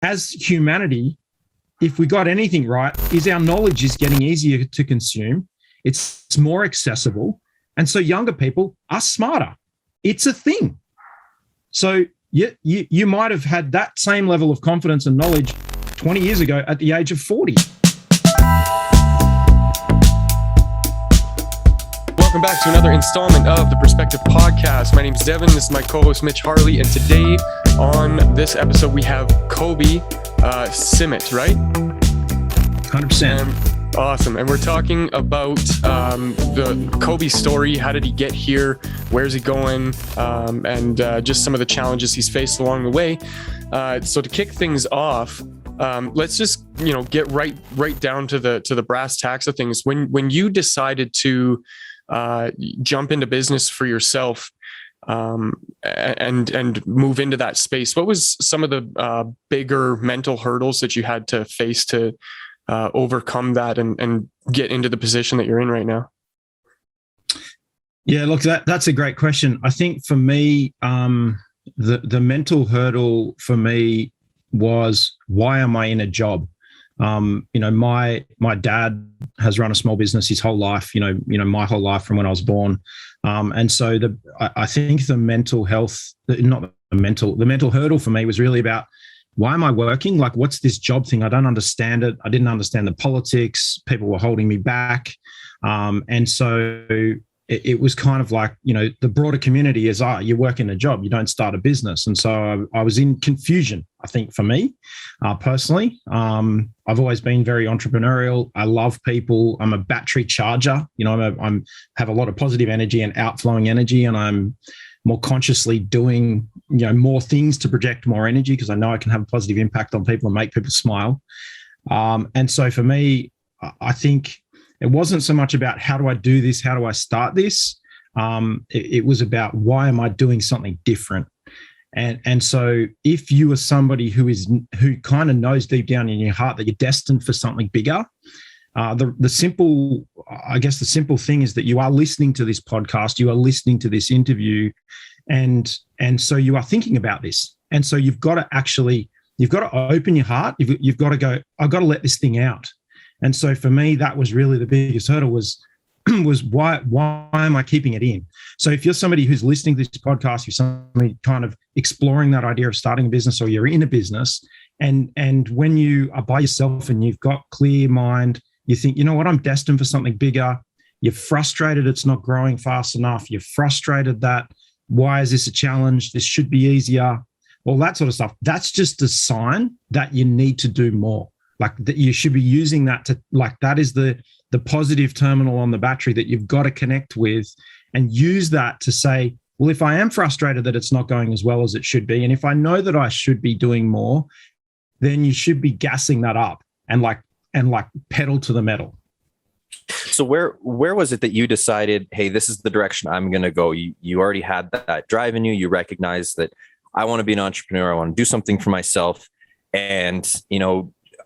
as humanity, if we got anything right, is our knowledge is getting easier to consume. It's more accessible. And so younger people are smarter. It's a thing. So you might have had that same level of confidence and knowledge 20 years ago at the age of 40. Welcome back to another installment of the Perspective Podcast. My name is Devin. This is my co-host Mitch Harley, and today on this episode we have Kobe Simmet, right? 100%. Awesome. And we're talking about the Kobe story. How did he get here? Where's he going? And just some of the challenges he's faced along the way. So to kick things off, let's just get right down to the brass tacks of things. When you decided to jump into business for yourself and move into that space, what was some of the bigger mental hurdles that you had to face to overcome that and get into the position that you're in right now? Yeah, look, that's a great question. I think for me, the mental hurdle for me was, why am I in a job? My dad has run a small business his whole life, my whole life from when I was born. And so I think the mental hurdle for me was really about, why am I working? Like, what's this job thing? I don't understand it. I didn't understand the politics. People were holding me back. And so it was kind of like, the broader community is, you work in a job, you don't start a business. And so I was in confusion, I think, for me personally. I've always been very entrepreneurial. I love people. I'm a battery charger. I have a lot of positive energy and outflowing energy, and I'm more consciously doing, more things to project more energy, because I know I can have a positive impact on people and make people smile. And so for me, I think it wasn't so much about, how do I do this? How do I start this? It was about, why am I doing something different? And so if you are somebody who kind of knows deep down in your heart that you're destined for something bigger, the simple thing is that you are listening to this podcast, you are listening to this interview, and so you are thinking about this. And so you've got to open your heart. You've got to go, I've got to let this thing out. And so for me, that was really the biggest hurdle, was why am I keeping it in? So if you're somebody who's listening to this podcast, you're somebody kind of exploring that idea of starting a business, or you're in a business, and when you are by yourself and you've got clear mind, you think, you know what, I'm destined for something bigger. You're frustrated it's not growing fast enough. You're frustrated that, why is this a challenge? This should be easier. All that sort of stuff. That's just a sign that you need to do more. Like, that you should be using that to, like, that is the positive terminal on the battery that you've got to connect with, and use that to say, well, if I am frustrated that it's not going as well as it should be, and if I know that I should be doing more, then you should be gassing that up and pedal to the metal. So where was it that you decided, hey, this is the direction I'm going to go? You already had that drive in you. You recognized that I want to be an entrepreneur. I want to do something for myself. And,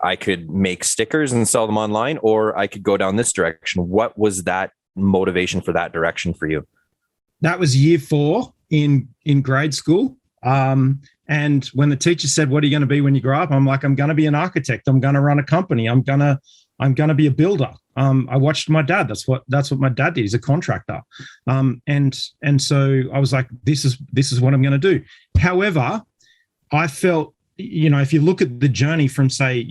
I could make stickers and sell them online, or I could go down this direction. What was that motivation for that direction for you? That was year 4 in grade school. And when the teacher said, what are you going to be when you grow up? I'm like, I'm going to be an architect. I'm going to run a company. I'm going to be a builder. I watched my dad. That's what my dad did. He's a contractor. And so I was like, this is what I'm going to do. However, I felt, if you look at the journey from, say,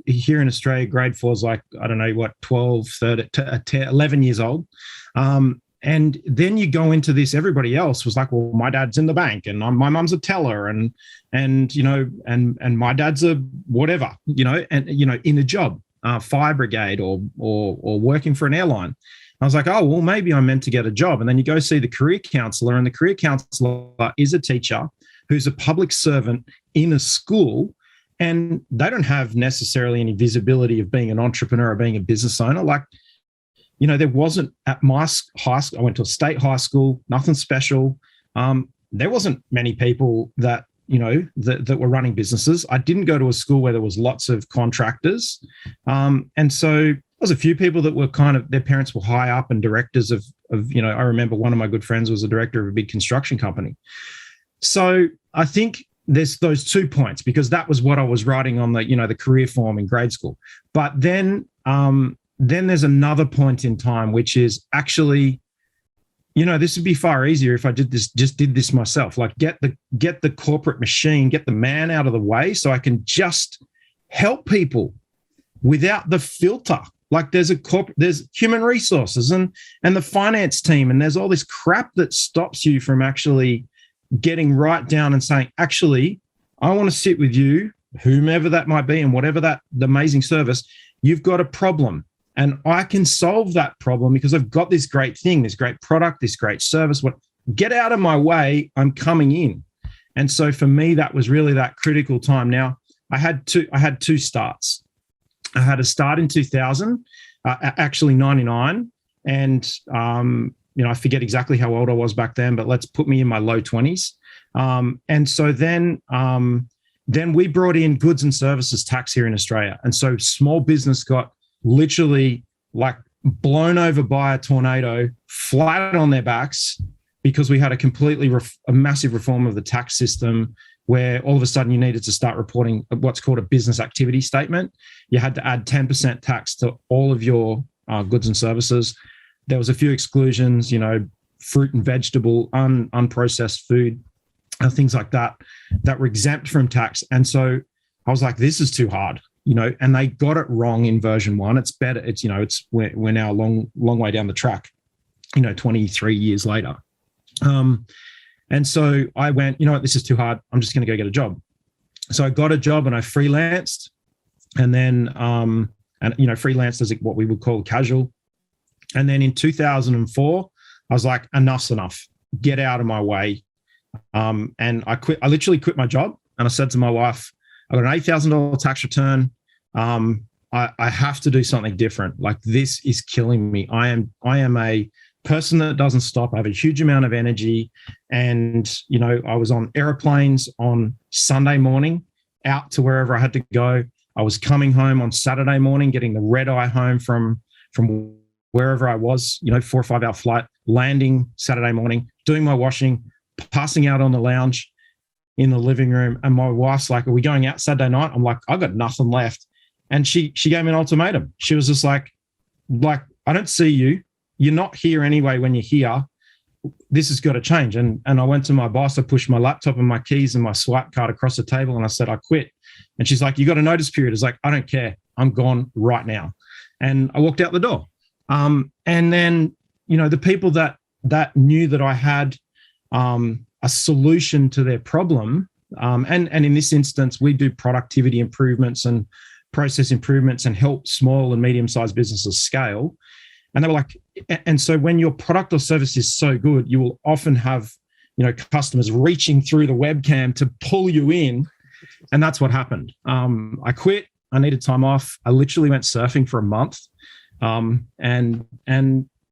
here in Australia, grade 4 is like, I don't know what, 12, 13, 11 years old. And then you go into this, everybody else was like, well, my dad's in the bank, and my mum's a teller, and my dad's a whatever, in a job, fire brigade or working for an airline. I was like, oh, well, maybe I'm meant to get a job. And then you go see the career counselor, and the career counselor is a teacher who's a public servant in a school, and they don't have necessarily any visibility of being an entrepreneur or being a business owner. Like, there wasn't at my high school. I went to a state high school, nothing special. There wasn't many people that, that were running businesses. I didn't go to a school where there was lots of contractors. And so there was a few people that were kind of, their parents were high up and directors of, I remember one of my good friends was a director of a big construction company. So I think there's those 2 points, because that was what I was writing on the, the career form in grade school. But then there's another point in time, which is actually, this would be far easier if I did this myself. Like get the corporate machine, get the man out of the way, so I can just help people without the filter. Like there's human resources and the finance team, and there's all this crap that stops you from actually getting right down and saying, actually, I want to sit with you, whomever that might be, and whatever the amazing service, you've got a problem. And I can solve that problem because I've got this great thing, this great product, this great service. Get out of my way, I'm coming in. And so for me, that was really that critical time. Now, I had two starts. I had a start in 2000, actually 99. And, I forget exactly how old I was back then, but let's put me in my low 20s. And so then we brought in goods and services tax here in Australia. And so small business got literally like blown over by a tornado, flat on their backs, because we had a massive reform of the tax system, where all of a sudden you needed to start reporting what's called a business activity statement. You had to add 10% tax to all of your goods and services. There was a few exclusions, fruit and vegetable, unprocessed food, things like that were exempt from tax. And so I was like, this is too hard, and they got it wrong in version 1. It's better. We're now a long way down the track, 23 years later. And so I went, this is too hard. I'm just going to go get a job. So I got a job and I freelanced, and then, freelanced as what we would call casual. And then in 2004, I was like, enough's enough. Get out of my way. And I quit. I literally quit my job, and I said to my wife, I got an $8,000 tax return. I have to do something different. Like, this is killing me. I am a person that doesn't stop. I have a huge amount of energy. And, I was on airplanes on Sunday morning out to wherever I had to go. I was coming home on Saturday morning, getting the red eye home from wherever I was, 4 or 5 hour flight, landing Saturday morning, doing my washing, passing out on the lounge in the living room. And my wife's like, are we going out Saturday night? I'm like, I got nothing left. And she gave me an ultimatum. She was just like, I don't see you. You're not here anyway. When you're here, this has got to change. And I went to my boss. I pushed my laptop and my keys and my swipe card across the table, and I said, I quit. And she's like, you got a notice period. It's like, I don't care. I'm gone right now. And I walked out the door. And then, the people that knew that I had a solution to their problem, and in this instance, we do productivity improvements and process improvements and help small and medium-sized businesses scale. And they were like, and so when your product or service is so good, you will often have, customers reaching through the webcam to pull you in. And that's what happened. I quit. I needed time off. I literally went surfing for a month. And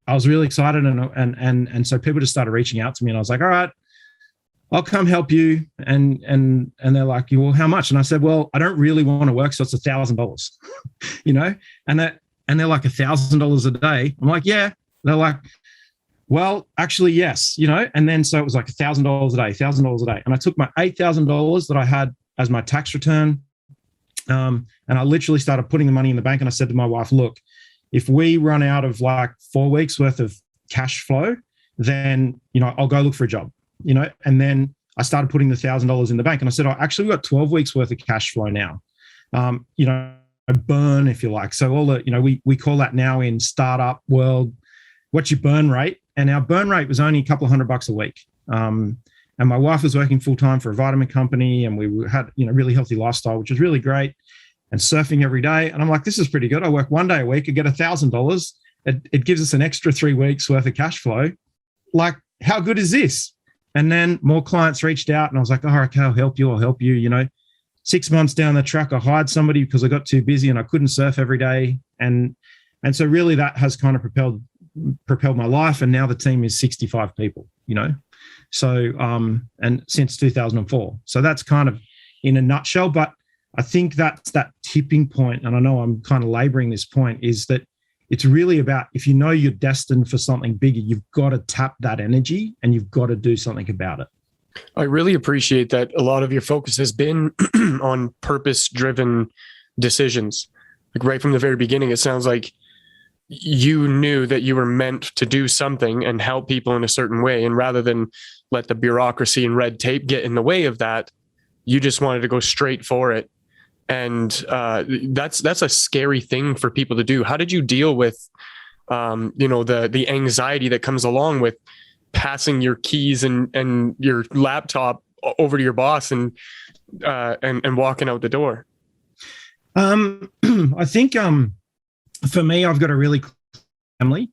I was really excited. And so people just started reaching out to me, and I was like, all right, I'll come help you. And they're like, well, how much? And I said, well, I don't really want to work, so it's $1,000, and they're like, $1,000 a day. I'm like, yeah. They're like, well, actually, yes, and then so it was like $1,000 a day, $1,000 a day. And I took my $8,000 that I had as my tax return, and I literally started putting the money in the bank. And I said to my wife, look, if we run out of like 4 weeks worth of cash flow, then, I'll go look for a job, and then I started putting the $1,000 in the bank. And I said, actually, we've got 12 weeks worth of cash flow now, a burn, if you like. So all the, we call that now in startup world, what's your burn rate? And our burn rate was only a couple of $100 a week. And my wife was working full time for a vitamin company, and we had, really healthy lifestyle, which was really great, and surfing every day. And I'm like, this is pretty good. I work 1 day a week. I get $1,000. It gives us an extra 3 weeks worth of cash flow. Like, how good is this? And then more clients reached out, and I was like, oh, okay, I'll help you. 6 months down the track, I hired somebody because I got too busy and I couldn't surf every day. And so really that has kind of propelled my life. And now the team is 65 people, so, and since 2004. So that's kind of in a nutshell, but I think that's that tipping point. And I know I'm kind of laboring this point, is that it's really about, if you're destined for something bigger, you've got to tap that energy and you've got to do something about it. I really appreciate that a lot of your focus has been on purpose-driven decisions. Like right from the very beginning, it sounds like you knew that you were meant to do something and help people in a certain way. And rather than let the bureaucracy and red tape get in the way of that, you just wanted to go straight for it. And that's a scary thing for people to do. How did you deal with, the anxiety that comes along with passing your keys and your laptop over to your boss and walking out the door? I think for me, I've got a really close family,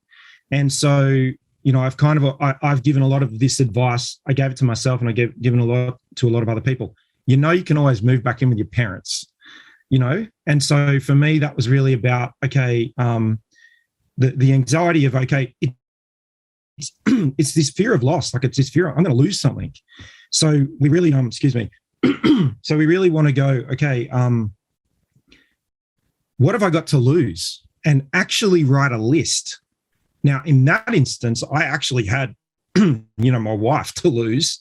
and so I've given a lot of this advice. I gave it to myself, and given a lot to a lot of other people. You can always move back in with your parents, and so for me, that was really about the anxiety of it's this fear of loss, like it's this fear I'm going to lose something. So we really so we really want to go what have I got to lose, and actually write a list. Now, in that instance, I actually had, my wife to lose.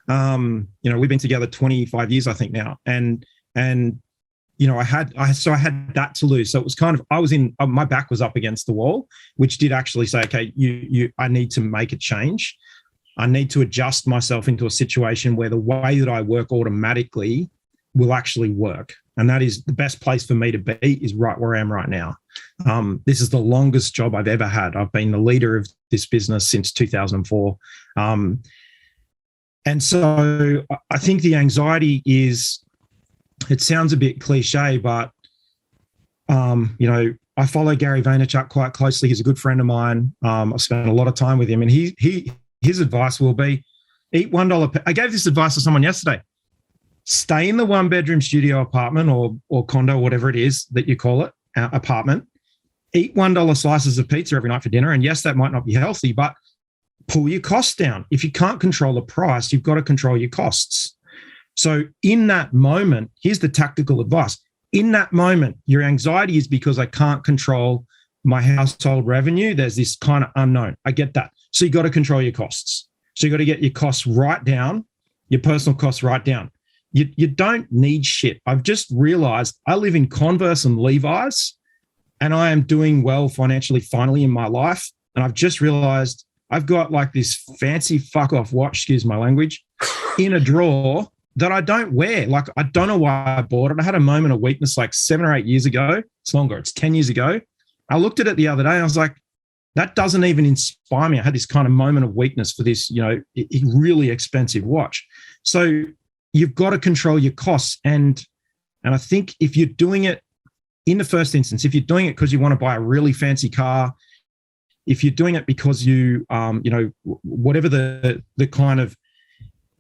We've been together 25 years, I think now. And I had that to lose. So it was kind of, my back was up against the wall, which did actually say, okay, I need to make a change. I need to adjust myself into a situation where the way that I work automatically will actually work. And that is the best place for me to be, is right where I am right now. This is the longest job I've ever had. I've been the leader of this business since 2004. And so I think the anxiety is, it sounds a bit cliche, but, I follow Gary Vaynerchuk quite closely. He's a good friend of mine. I've spent a lot of time with him, and his advice will be, eat $1. I gave this advice to someone yesterday. Stay in the 1-bedroom studio apartment or condo, whatever it is that you call it, apartment. Eat $1 slices of pizza every night for dinner. And yes, that might not be healthy, but pull your costs down. If you can't control the price, you've got to control your costs. So in that moment, here's the tactical advice. In that moment, your anxiety is because I can't control my household revenue. There's this kind of unknown. I get that. So you got to control your costs. So you got to get your costs right down, your personal costs right down. You don't need shit. I've just realized I live in Converse and Levi's, and I am doing well financially finally in my life. And I've just realized I've got like this fancy fuck off watch, excuse my language, in a drawer that I don't wear. Like, I don't know why I bought it. I had a moment of weakness like 7 or 8 years ago. It's longer. It's 10 years ago. I looked at it the other day and I was like, that doesn't even inspire me. I had this kind of moment of weakness for this, really expensive watch. So you've got to control your costs. And I think if you're doing it in the first instance, if you're doing it because you want to buy a really fancy car, if you're doing it because you, whatever the kind of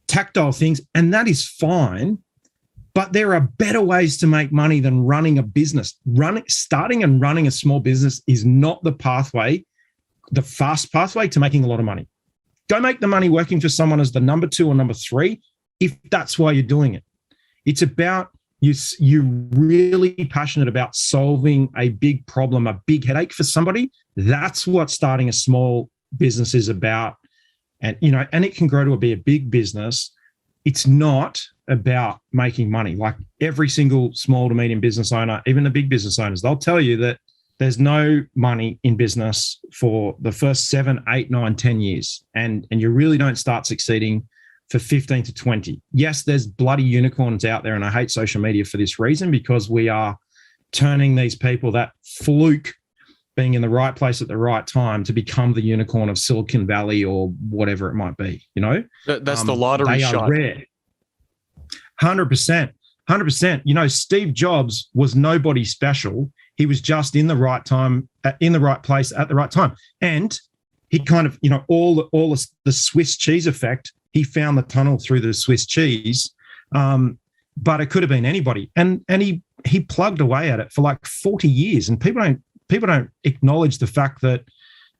tactile things, and that is fine, but there are better ways to make money than running a business. Starting and running a small business is not the fast pathway to making a lot of money. Go make the money working for someone as the number 2 or number 3, if that's why you're doing it. It's about you're really passionate about solving a big problem, a big headache for somebody. That's what starting a small business is about. And, and it can grow to be a big business. It's not about making money. Like every single small to medium business owner, even the big business owners, they'll tell you that there's no money in business for the first 7, 8, 9, 10 years. And you really don't start succeeding for 15 to 20. Yes, there's bloody unicorns out there, and I hate social media for this reason, because we are turning these people that fluke being in the right place at the right time to become the unicorn of Silicon Valley or whatever it might be, That's the lottery shot. They are rare. 100%. Steve Jobs was nobody special. He was just in the right time, in the right place at the right time. And he kind of, all the Swiss cheese effect, he found the tunnel through the Swiss cheese, but it could have been anybody. And he plugged away at it for like 40 years. And people don't acknowledge the fact that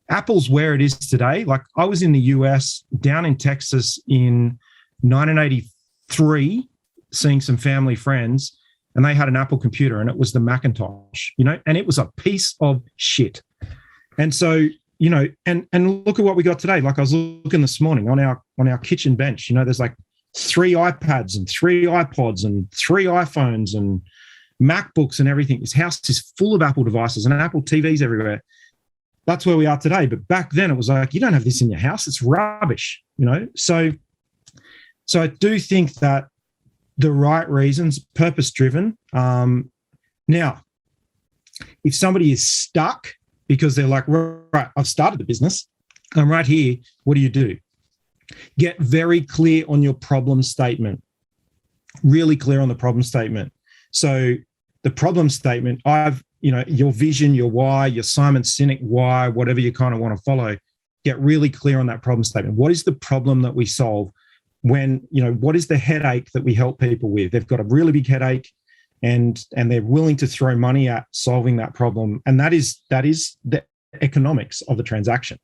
Apple's where it is today. Like, I was in the US, down in Texas in 1983, seeing some family friends, and they had an Apple computer, and it was the Macintosh, and it was a piece of shit. And so, and look at what we got today. Like, I was looking this morning on our kitchen bench, there's like 3 iPads and 3 iPods and 3 iPhones and MacBooks and everything. This house is full of Apple devices and Apple TVs everywhere. That's where we are today. But back then it was like, you don't have this in your house. It's rubbish, you know? So I do think that the right reasons, purpose-driven. Now, if somebody is stuck because they're like, right, I've started the business, I'm right here, what do? Get very clear on your problem statement. Really clear on the problem statement. So the problem statement, your vision, your why, your Simon Sinek why, whatever you kind of want to follow, get really clear on that problem statement. What is the problem that we solve? What is the headache that we help people with? They've got a really big headache and they're willing to throw money at solving that problem. And that is the economics of the transaction.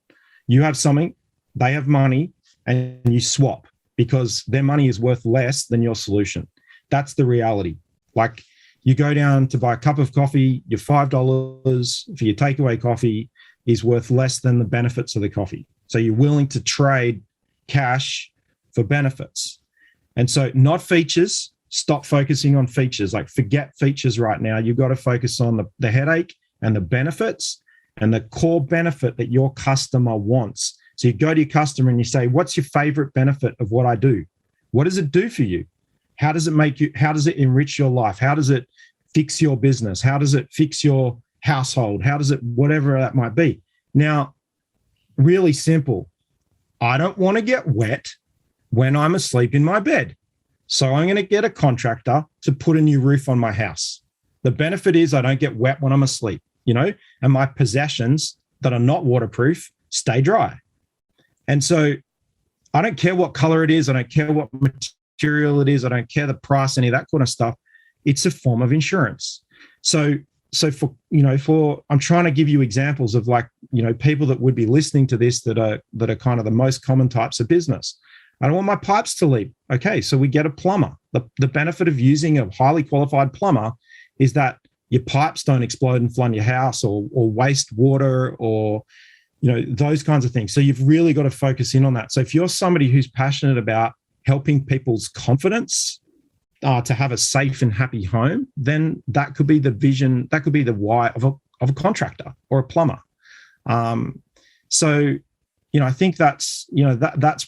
You have something, they have money, and you swap because their money is worth less than your solution. That's the reality. Like, you go down to buy a cup of coffee, your $5 for your takeaway coffee is worth less than the benefits of the coffee. So you're willing to trade cash for benefits. And so not features, stop focusing on features. Like, forget features right now. You've got to focus on the headache and the benefits and the core benefit that your customer wants. So you go to your customer and you say, what's your favorite benefit of what I do? What does it do for you? How does it enrich your life? How does it fix your business? How does it fix your household? How does it, whatever that might be? Now, really simple. I don't want to get wet when I'm asleep in my bed. So I'm going to get a contractor to put a new roof on my house. The benefit is I don't get wet when I'm asleep, and my possessions that are not waterproof stay dry. And so I don't care what color it is. I don't care what material it is. I don't care the price, any of that kind of stuff. It's a form of insurance. So I'm trying to give you examples of people that would be listening to this that are kind of the most common types of business. I don't want my pipes to leak. Okay, so we get a plumber. The benefit of using a highly qualified plumber is that your pipes don't explode and flood your house or waste water or those kinds of things. So you've really got to focus in on that. So if you're somebody who's passionate about helping people's confidence to have a safe and happy home, then that could be the vision, that could be the why of a contractor or a plumber. So I think that's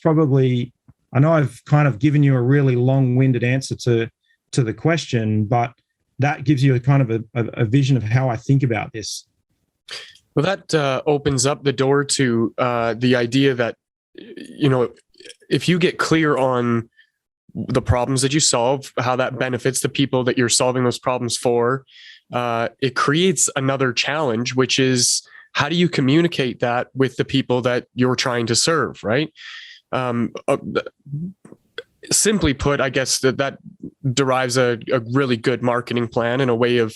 probably, I know I've kind of given you a really long-winded answer to the question, but that gives you a kind of a vision of how I think about this. Well, that opens up the door to the idea that, if you get clear on the problems that you solve, how that benefits the people that you're solving those problems for, it creates another challenge, which is, how do you communicate that with the people that you're trying to serve, right? Simply put, I guess that derives a really good marketing plan and a way of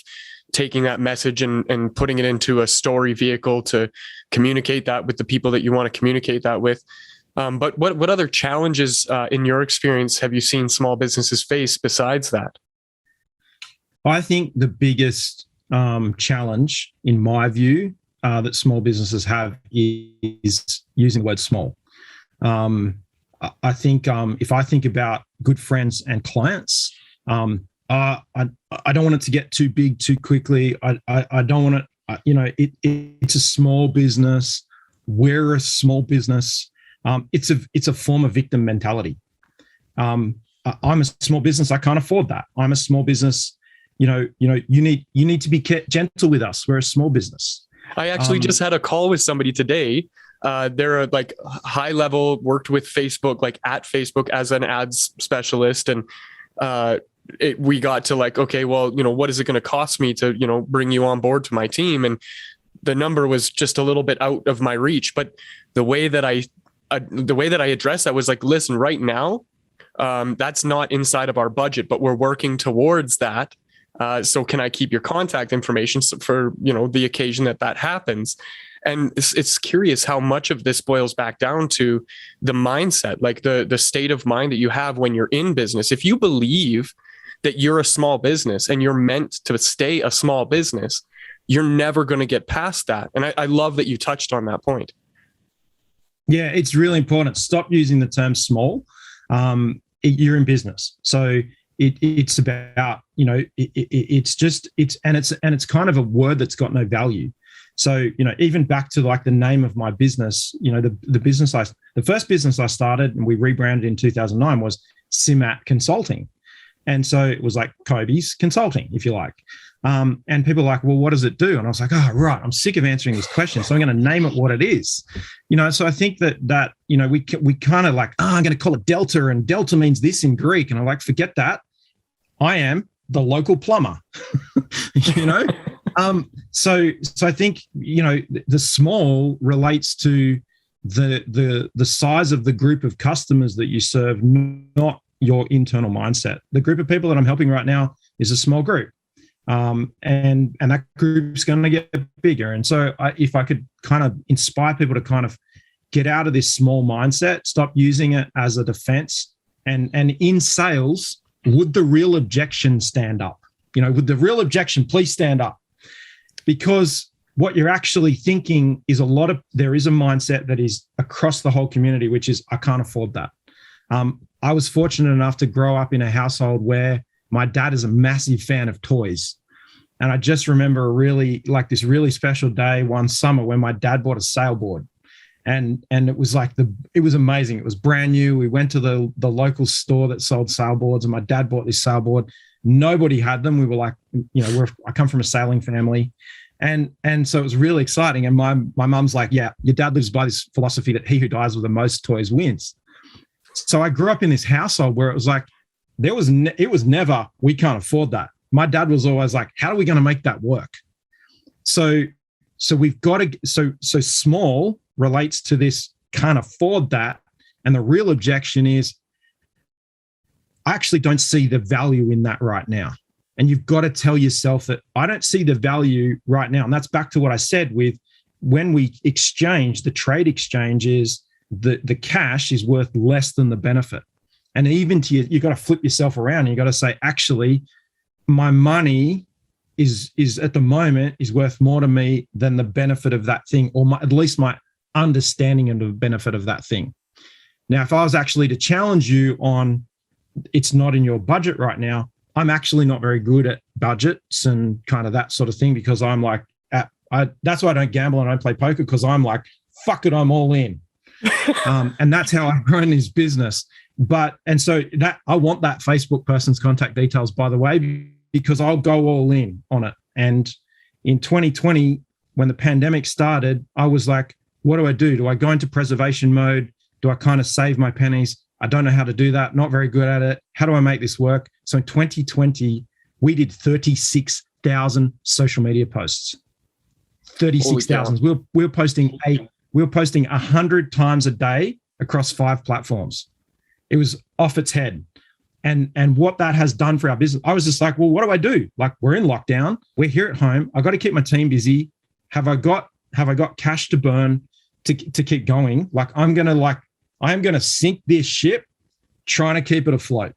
taking that message and putting it into a story vehicle to communicate that with the people that you want to communicate that with. But what other challenges in your experience have you seen small businesses face besides that? I think the biggest challenge, in my view, that small businesses have is using the word small. I think if I think about good friends and clients, I don't want it to get too big too quickly. I don't want it. It's a small business. We're a small business. It's a form of victim mentality. I'm a small business. I can't afford that. I'm a small business. You need to be gentle with us. We're a small business. I actually just had a call with somebody today. They're a high level, worked with Facebook, at Facebook as an ads specialist. And we got to okay, well, what is it going to cost me to, bring you on board to my team? And the number was just a little bit out of my reach. But the way that I addressed that was listen, right now, that's not inside of our budget, but we're working towards that. So can I keep your contact information for, the occasion that happens? And it's curious how much of this boils back down to the mindset, the state of mind that you have when you're in business. If you believe that you're a small business and you're meant to stay a small business, you're never going to get past that. And I love that you touched on that point. Yeah, it's really important. Stop using the term small. you're in business. So it's about, it's kind of a word that's got no value. So, even back to like the name of my business, the first business I started and we rebranded in 2009 was Simat Consulting. And so it was like Kobe's Consulting, if you like. And people are like, well, what does it do? And I was like, oh, right, I'm sick of answering these questions, so I'm going to name it what it is. So I think that we kind of like, I'm going to call it Delta, and Delta means this in Greek. And I'm like, forget that. I am the local plumber, So I think, the small relates to the size of the group of customers that you serve, not your internal mindset. The group of people that I'm helping right now is a small group. And that group's going to get bigger. And so if I could kind of inspire people to kind of get out of this small mindset, stop using it as a defense, and in sales, would the real objection stand up? Would the real objection please stand up? Because what you're actually thinking is there is a mindset that is across the whole community, which is, I can't afford that. I was fortunate enough to grow up in a household where my dad is a massive fan of toys. And I just remember this really special day one summer when my dad bought a sailboard. And it was it was amazing. It was brand new. We went to the local store that sold sailboards, and my dad bought this sailboard. Nobody had them. We were like, I come from a sailing family. And so it was really exciting. And my mum's like, yeah, your dad lives by this philosophy that he who dies with the most toys wins. So I grew up in this household where it was like, it was never, we can't afford that. My dad was always like, how are we going to make that work? So we've got to, so small relates to this, can't afford that. And the real objection is, I actually don't see the value in that right now. And you've got to tell yourself that I don't see the value right now. And that's back to what I said with when we exchange, the trade exchange is the cash is worth less than the benefit. And even you've got to flip yourself around and you've got to say, actually, my money is at the moment is worth more to me than the benefit of that thing, or at least my understanding of the benefit of that thing. Now, if I was actually to challenge you on it's not in your budget right now, I'm actually not very good at budgets and kind of that sort of thing, because I'm like, that's why I don't gamble and I don't play poker, because I'm like, fuck it, I'm all in. And that's how I run this business. And so that I want that Facebook person's contact details, by the way, because I'll go all in on it. And in 2020, when the pandemic started, I was like, what do I do? Do I go into preservation mode? Do I kind of save my pennies? I don't know how to do that. Not very good at it. How do I make this work? So in 2020, we did 36,000 social media posts. 36,000. We were posting 100 times a day across 5 platforms. It was off its head. And what that has done for our business, I was just like, well, what do I do? Like, we're in lockdown. We're here at home. I got to keep my team busy. Have I got cash to burn to keep going? Like, I am going to sink this ship trying to keep it afloat.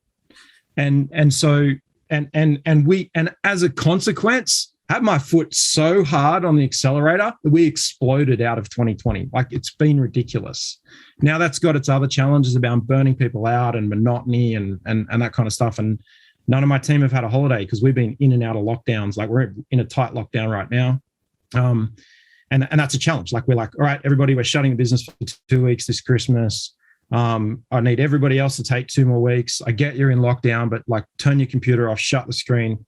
And so as a consequence, had my foot so hard on the accelerator that we exploded out of 2020. Like, it's been ridiculous. Now that's got its other challenges about burning people out and monotony and that kind of stuff. And none of my team have had a holiday because we've been in and out of lockdowns. Like, we're in a tight lockdown right now. And that's a challenge. Like, we're like, all right, everybody, we're shutting the business for 2 weeks this Christmas. I need everybody else to take 2 more weeks. I get you're in lockdown, but like, turn your computer off, shut the screen,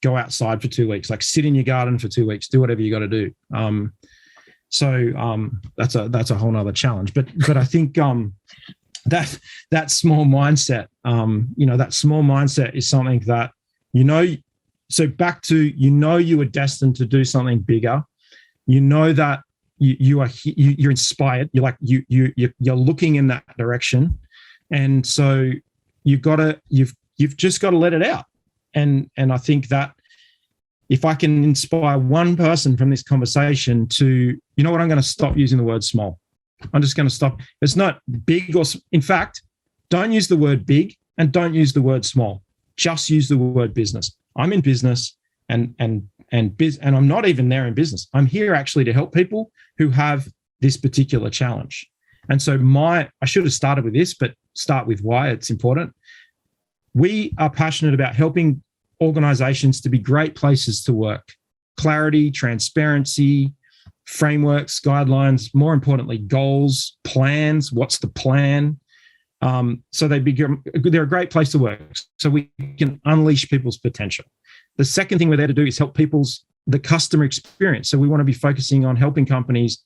go outside for 2 weeks, like sit in your garden for 2 weeks, do whatever you got to do. So that's a whole nother challenge. But I think that small mindset, that small mindset is something that, so back to, you were destined to do something bigger. That you're inspired. You're like, you're looking in that direction. And so you've just got to let it out. And I think that if I can inspire one person from this conversation to, I'm going to stop using the word small. I'm just going to stop. It's not big in fact, don't use the word big and don't use the word small. Just use the word business. I'm in business and I'm not even there in business. I'm here actually to help people who have this particular challenge. And so I should have started with this, but start with why it's important. we are passionate about helping organizations to be great places to work. Clarity, transparency, frameworks, guidelines, more importantly, goals, plans. What's the plan? So they're a great place to work. So we can unleash people's potential. The second thing we're there to do is help the customer experience. So we want to be focusing on helping companies,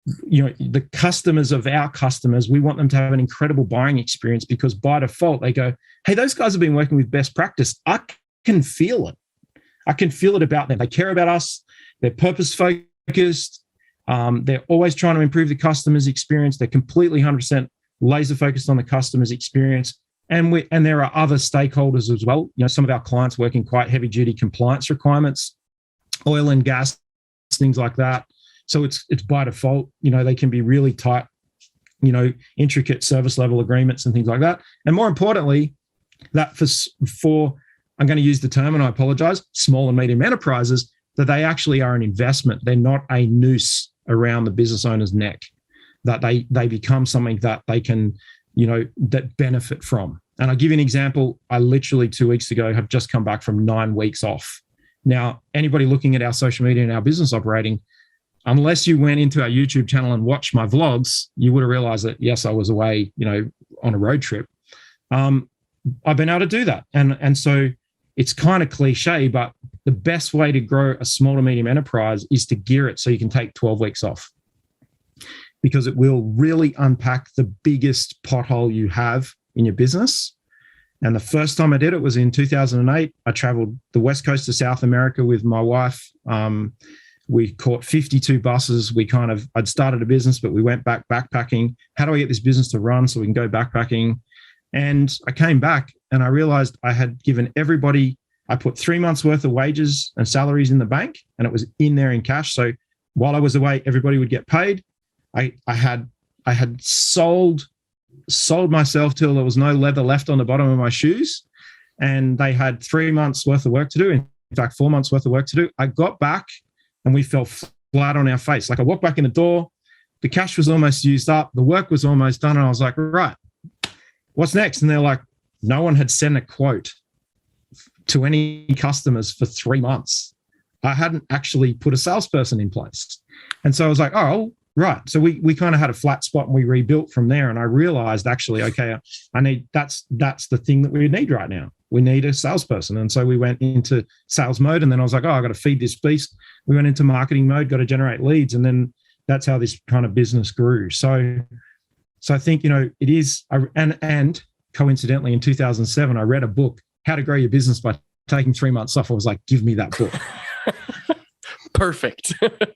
the customers of our customers. We want them to have an incredible buying experience, because by default they go, hey, those guys have been working with best practice. I can feel it. I can feel it about them. They care about us. They're purpose focused. They're always trying to improve the customer's experience. They're completely 100% laser focused on the customer's experience. And there are other stakeholders as well. Some of our clients work in quite heavy duty compliance requirements, oil and gas, things like that. So it's by default, they can be really tight, intricate service level agreements and things like that. And more importantly, that for I'm going to use the term, and I apologize, small and medium enterprises, that they actually are an investment. They're not a noose around the business owner's neck, that they become something that they can, that benefit from. And I'll give you an example. I literally 2 weeks ago have just come back from 9 weeks off. Now, anybody looking at our social media and our business operating, unless you went into our YouTube channel and watched my vlogs, you would have realized that, yes, I was away, on a road trip. I've been able to do that. And so it's kind of cliche, but the best way to grow a small to medium enterprise is to gear it so you can take 12 weeks off, because it will really unpack the biggest pothole you have in your business. And the first time I did it was in 2008. I traveled the West Coast of South America with my wife. We caught 52 buses. I'd started a business, but we went back backpacking. How do I get this business to run so we can go backpacking? And I came back and I realized I had given everybody, I put 3 months worth of wages and salaries in the bank, and it was in there in cash. So while I was away, everybody would get paid. I had sold myself till there was no leather left on the bottom of my shoes, and they had 3 months worth of work to do. In fact, 4 months worth of work to do. I got back and we fell flat on our face. Like, I walked back in the door, the cash was almost used up, the work was almost done, and I was like, right, what's next? And they're like, no one had sent a quote to any customers for 3 months. I hadn't actually put a salesperson in place. And so I was like, oh, right. So we kind of had a flat spot and we rebuilt from there. And I realized, actually, okay, that's the thing that we need right now. We need a salesperson. And so we went into sales mode, and then I was like, oh, I got to feed this beast. We went into marketing mode, got to generate leads. And then that's how this kind of business grew. So I think, it is, and coincidentally in 2007, I read a book, How to Grow Your Business by Taking 3 months Off. I was like, give me that book. Perfect.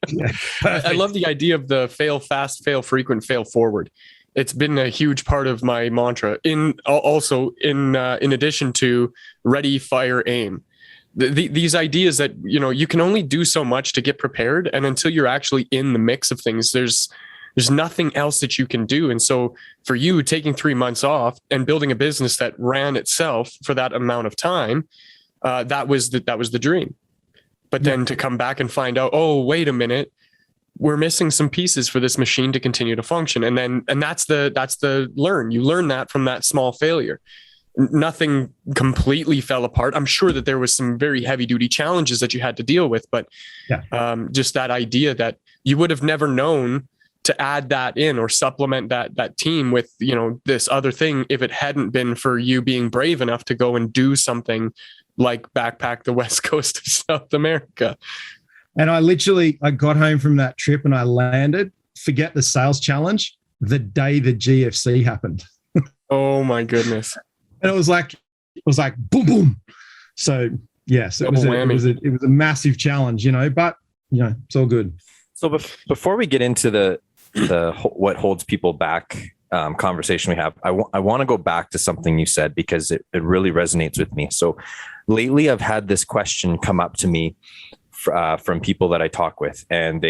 Yeah, perfect. I love the idea of the fail fast, fail frequent, fail forward. It's been a huge part of my mantra. In addition to ready, fire, aim. These ideas that, you can only do so much to get prepared. And until you're actually in the mix of things, there's nothing else that you can do. And so for you, taking 3 months off and building a business that ran itself for that amount of time, that was the dream. But then to come back and find out, oh, wait a minute, we're missing some pieces for this machine to continue to function. And that's the learn. You learn that from that small failure. Nothing completely fell apart. I'm sure that there was some very heavy duty challenges that you had to deal with, but just that idea that you would have never known to add that in or supplement that team with, this other thing, if it hadn't been for you being brave enough to go and do something like backpack the West Coast of South America. And I got home from that trip and I landed, forget the sales challenge, the day the GFC happened. Oh my goodness. And it was like boom, boom. So yes, it was a massive challenge, but it's all good. So before we get into the what holds people back conversation we have, I want to go back to something you said, because it really resonates with me. So lately I've had this question come up to me from people that I talk with, and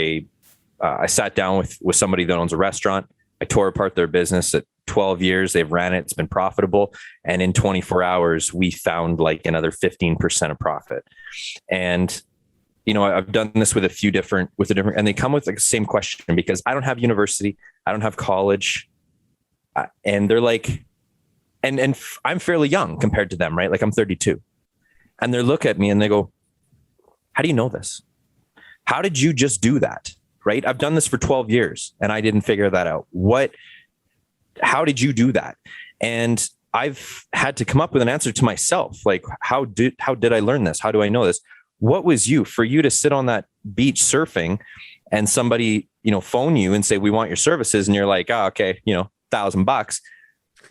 I sat down with somebody that owns a restaurant. I tore apart their business at 12 years. They've ran it. It's been profitable. And in 24 hours, we found like another 15% of profit. And, I've done this with a different, and they come with like the same question, because I don't have university. I don't have college. And they're like, I'm fairly young compared to them, right? Like I'm 32. And they look at me and they go, how do you know this? How did you just do that? Right? I've done this for 12 years and I didn't figure that out. How did you do that? And I've had to come up with an answer to myself. Like, how did I learn this? How do I know this? What was for you to sit on that beach surfing and somebody, phone you and say, we want your services. And you're like, oh, okay, $1,000.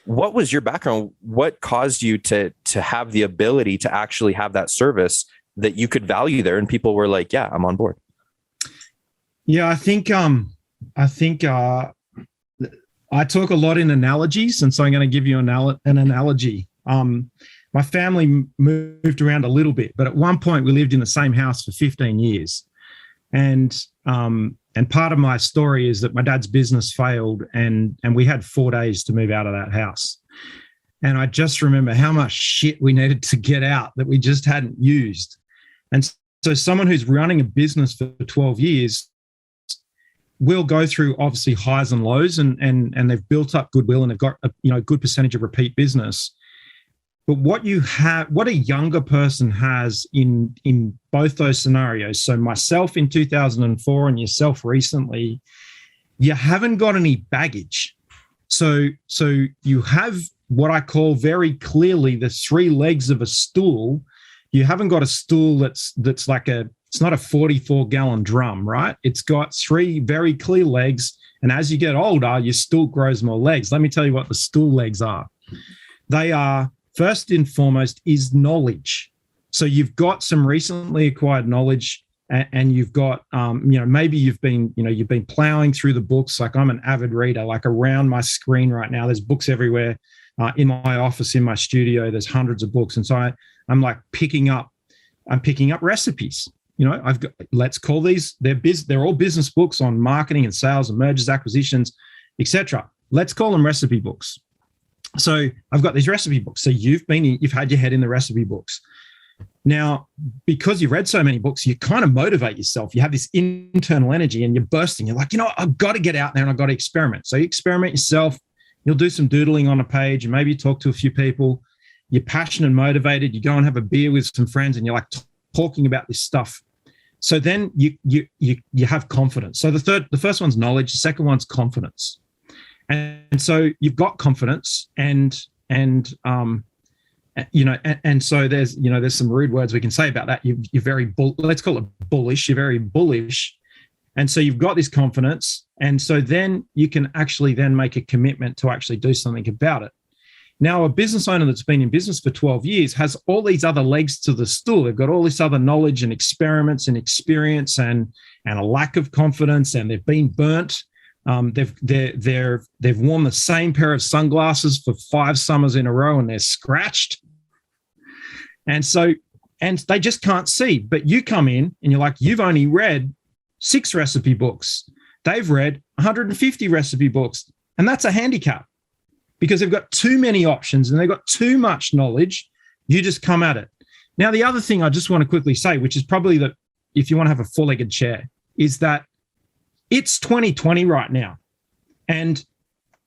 What was your background? What caused you to have the ability to actually have that service that you could value there? And people were like, yeah, I'm on board. Yeah, I think I talk a lot in analogies, and so I'm going to give you an analogy. My family moved around a little bit, but at one point we lived in the same house for 15 years. And part of my story is that my dad's business failed and we had 4 days to move out of that house. And I just remember how much shit we needed to get out that we just hadn't used. And so someone who's running a business for 12 years will go through obviously highs and lows, and they've built up goodwill and they've got a good percentage of repeat business. But what a younger person has in both those scenarios, so myself in 2004 and yourself recently, you haven't got any baggage. So you have what I call very clearly the 3 legs of a stool. You haven't got a stool that's like it's not a 44-gallon drum, right? It's got 3 very clear legs. And as you get older, your stool grows more legs. Let me tell you what the stool legs are. They are, first and foremost, is knowledge. So you've got some recently acquired knowledge, and you've got, maybe you've been plowing through the books. Like I'm an avid reader, like around my screen right now, there's books everywhere. In my office, in my studio, there's hundreds of books. And so I'm like picking up recipes. I've got, let's call these, they're all business books on marketing and sales and mergers, acquisitions, etc. Let's call them recipe books. So I've got these recipe books. So you've had your head in the recipe books. Now, because you've read so many books, you kind of motivate yourself. You have this internal energy and you're bursting. You're like, I've got to get out there and I've got to experiment. So you experiment yourself. You'll do some doodling on a page and maybe you talk to a few people. You're passionate and motivated. You go and have a beer with some friends and you're like talking about this stuff. So then you have confidence. So the first one's knowledge. The second one's confidence. And so you've got confidence and so there's some rude words we can say about that. You're very, let's call it bullish. You're very bullish. And so you've got this confidence. And so then you can actually then make a commitment to actually do something about it. Now, a business owner that's been in business for 12 years has all these other legs to the stool. They've got all this other knowledge and experiments and experience and a lack of confidence, and they've been burnt. They've worn the same pair of sunglasses for 5 summers in a row and they're scratched. And they just can't see. But you come in and you're like, you've only read 6 recipe books. They've read 150 recipe books. And that's a handicap because they've got too many options and they've got too much knowledge. You just come at it. Now, the other thing I just want to quickly say, which is probably that if you want to have a 4-legged chair, is that it's 2020 right now. And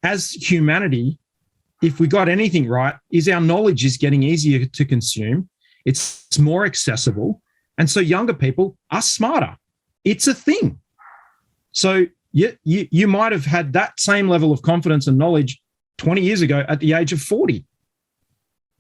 as humanity, if we got anything right, is our knowledge is getting easier to consume. It's more accessible. And so younger people are smarter. It's a thing. So you might have had that same level of confidence and knowledge 20 years ago at the age of 40.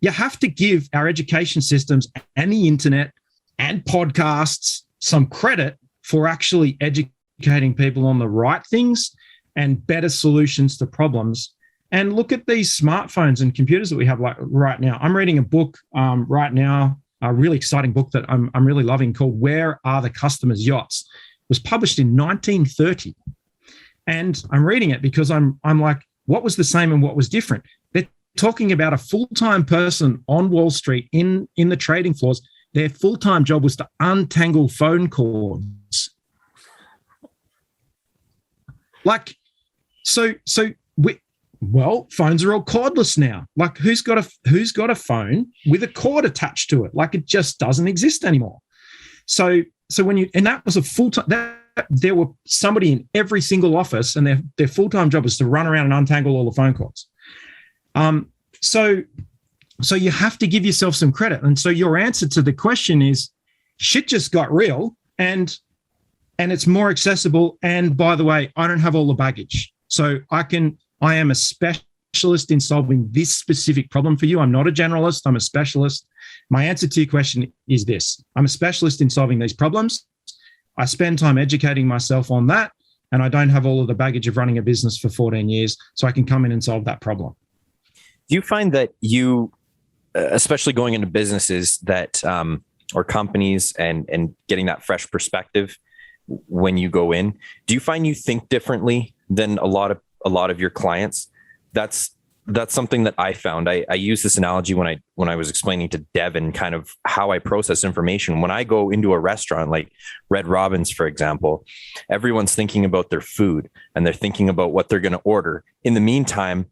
You have to give our education systems and the internet and podcasts some credit for actually educating people on the right things and better solutions to problems. And look at these smartphones and computers that we have like right now. I'm reading a book right now, a really exciting book that I'm really loving called Where Are the Customer's Yachts? It was published in 1930. And I'm reading it because I'm like, what was the same and what was different? They're talking about a full-time person on Wall Street in the trading floors. Their full-time job was to untangle phone cords. Like, well, phones are all cordless now. Like, who's got a phone with a cord attached to it? Like, it just doesn't exist anymore. So and that was a full-time, there were somebody in every single office and their full-time job was to run around and untangle all the phone cords. So you have to give yourself some credit. And so your answer to the question is shit just got real and it's more accessible. And by the way, I don't have all the baggage. So I am a specialist in solving this specific problem for you. I'm not a generalist. I'm a specialist. My answer to your question is this. I'm a specialist in solving these problems. I spend time educating myself on that. And I don't have all of the baggage of running a business for 14 years. So I can come in and solve that problem. Do you find that you, especially going into businesses that, or companies and getting that fresh perspective when you go in, do you find you think differently than a lot of your clients? That's something that I found. I use this analogy when I was explaining to Devin kind of how I process information. When I go into a restaurant like Red Robin's, for example, everyone's thinking about their food and they're thinking about what they're going to order. In the meantime,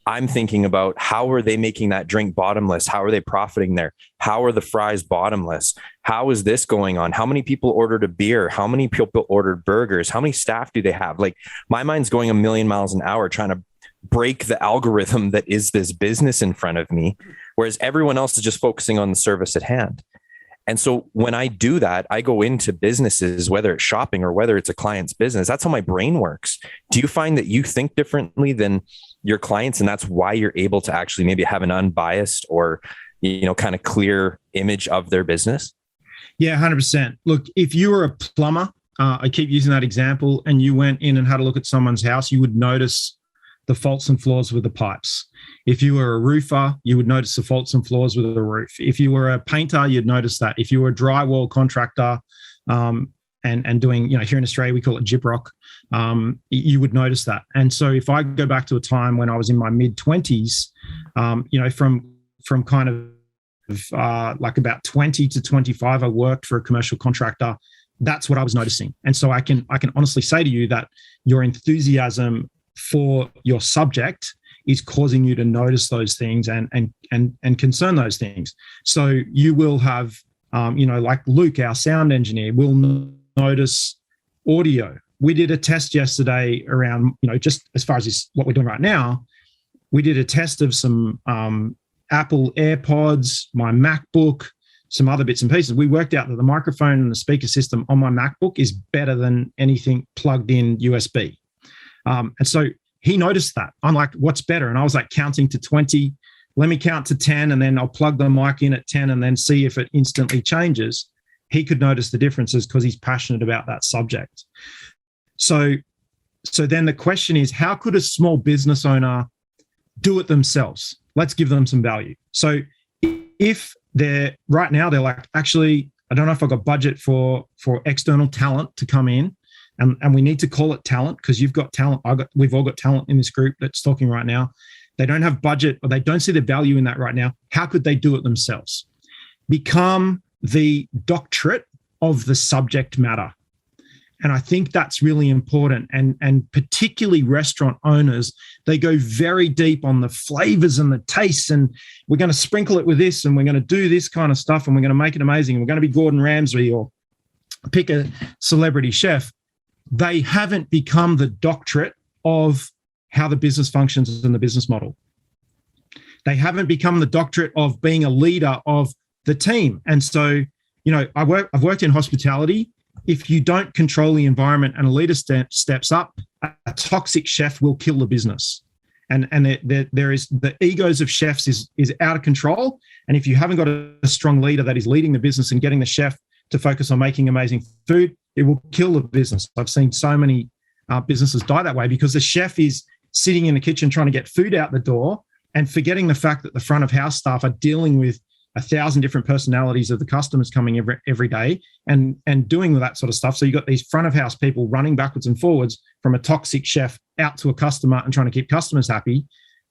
I'm thinking about how are they making that drink bottomless? How are they profiting there? How are the fries bottomless? How is this going on? How many people ordered a beer? How many people ordered burgers? How many staff do they have? Like my mind's going a million miles an hour trying to break the algorithm that is this business in front of me, whereas everyone else is just focusing on the service at hand. And so when I do that, I go into businesses, whether it's shopping or whether it's a client's business. That's how my brain works. Do you find that you think differently than your clients, and that's why you're able to actually maybe have an unbiased or, kind of clear image of their business? Yeah, 100%. Look, if you were a plumber, I keep using that example, and you went in and had a look at someone's house, you would notice the faults and flaws with the pipes. If you were a roofer, you would notice the faults and flaws with the roof. If you were a painter, you'd notice that. If you were a drywall contractor, and doing, here in Australia, we call it gyprock, you would notice that. And so if I go back to a time when I was in my mid-20s, from kind of like about 20 to 25, I worked for a commercial contractor. That's what I was noticing. And so I can honestly say to you that your enthusiasm for your subject is causing you to notice those things and concern those things. So you will have, like Luke, our sound engineer, will notice audio. We did a test yesterday around, just as far as what we're doing right now, we did a test of some Apple AirPods, my MacBook, some other bits and pieces. We worked out that the microphone and the speaker system on my MacBook is better than anything plugged in USB. And so he noticed that. I'm like, what's better? And I was like counting to 20. Let me count to 10, and then I'll plug the mic in at 10 and then see if it instantly changes. He could notice the differences because he's passionate about that subject. So then the question is, how could a small business owner do it themselves? Let's give them some value. So if they're right now, they're like, actually, I don't know if I've got budget for external talent to come in. And we need to call it talent because you've got talent. We've all got talent in this group that's talking right now. They don't have budget, or they don't see the value in that right now. How could they do it themselves? Become the doctorate of the subject matter. And I think that's really important. And particularly restaurant owners, they go very deep on the flavors and the tastes. And we're going to sprinkle it with this, and we're going to do this kind of stuff, and we're going to make it amazing. We're going to be Gordon Ramsay or pick a celebrity chef. They haven't become the doctorate of how the business functions and the business model. They haven't become the doctorate of being a leader of the team. And so, I've worked in hospitality. If you don't control the environment and a leader steps up, a toxic chef will kill the business. And there is the egos of chefs is out of control. And if you haven't got a strong leader that is leading the business and getting the chef to focus on making amazing food, it will kill the business. I've seen so many businesses die that way because the chef is sitting in the kitchen trying to get food out the door and forgetting the fact that the front of house staff are dealing with 1,000 different personalities of the customers coming every day and doing that sort of stuff. So you've got these front of house people running backwards and forwards from a toxic chef out to a customer and trying to keep customers happy.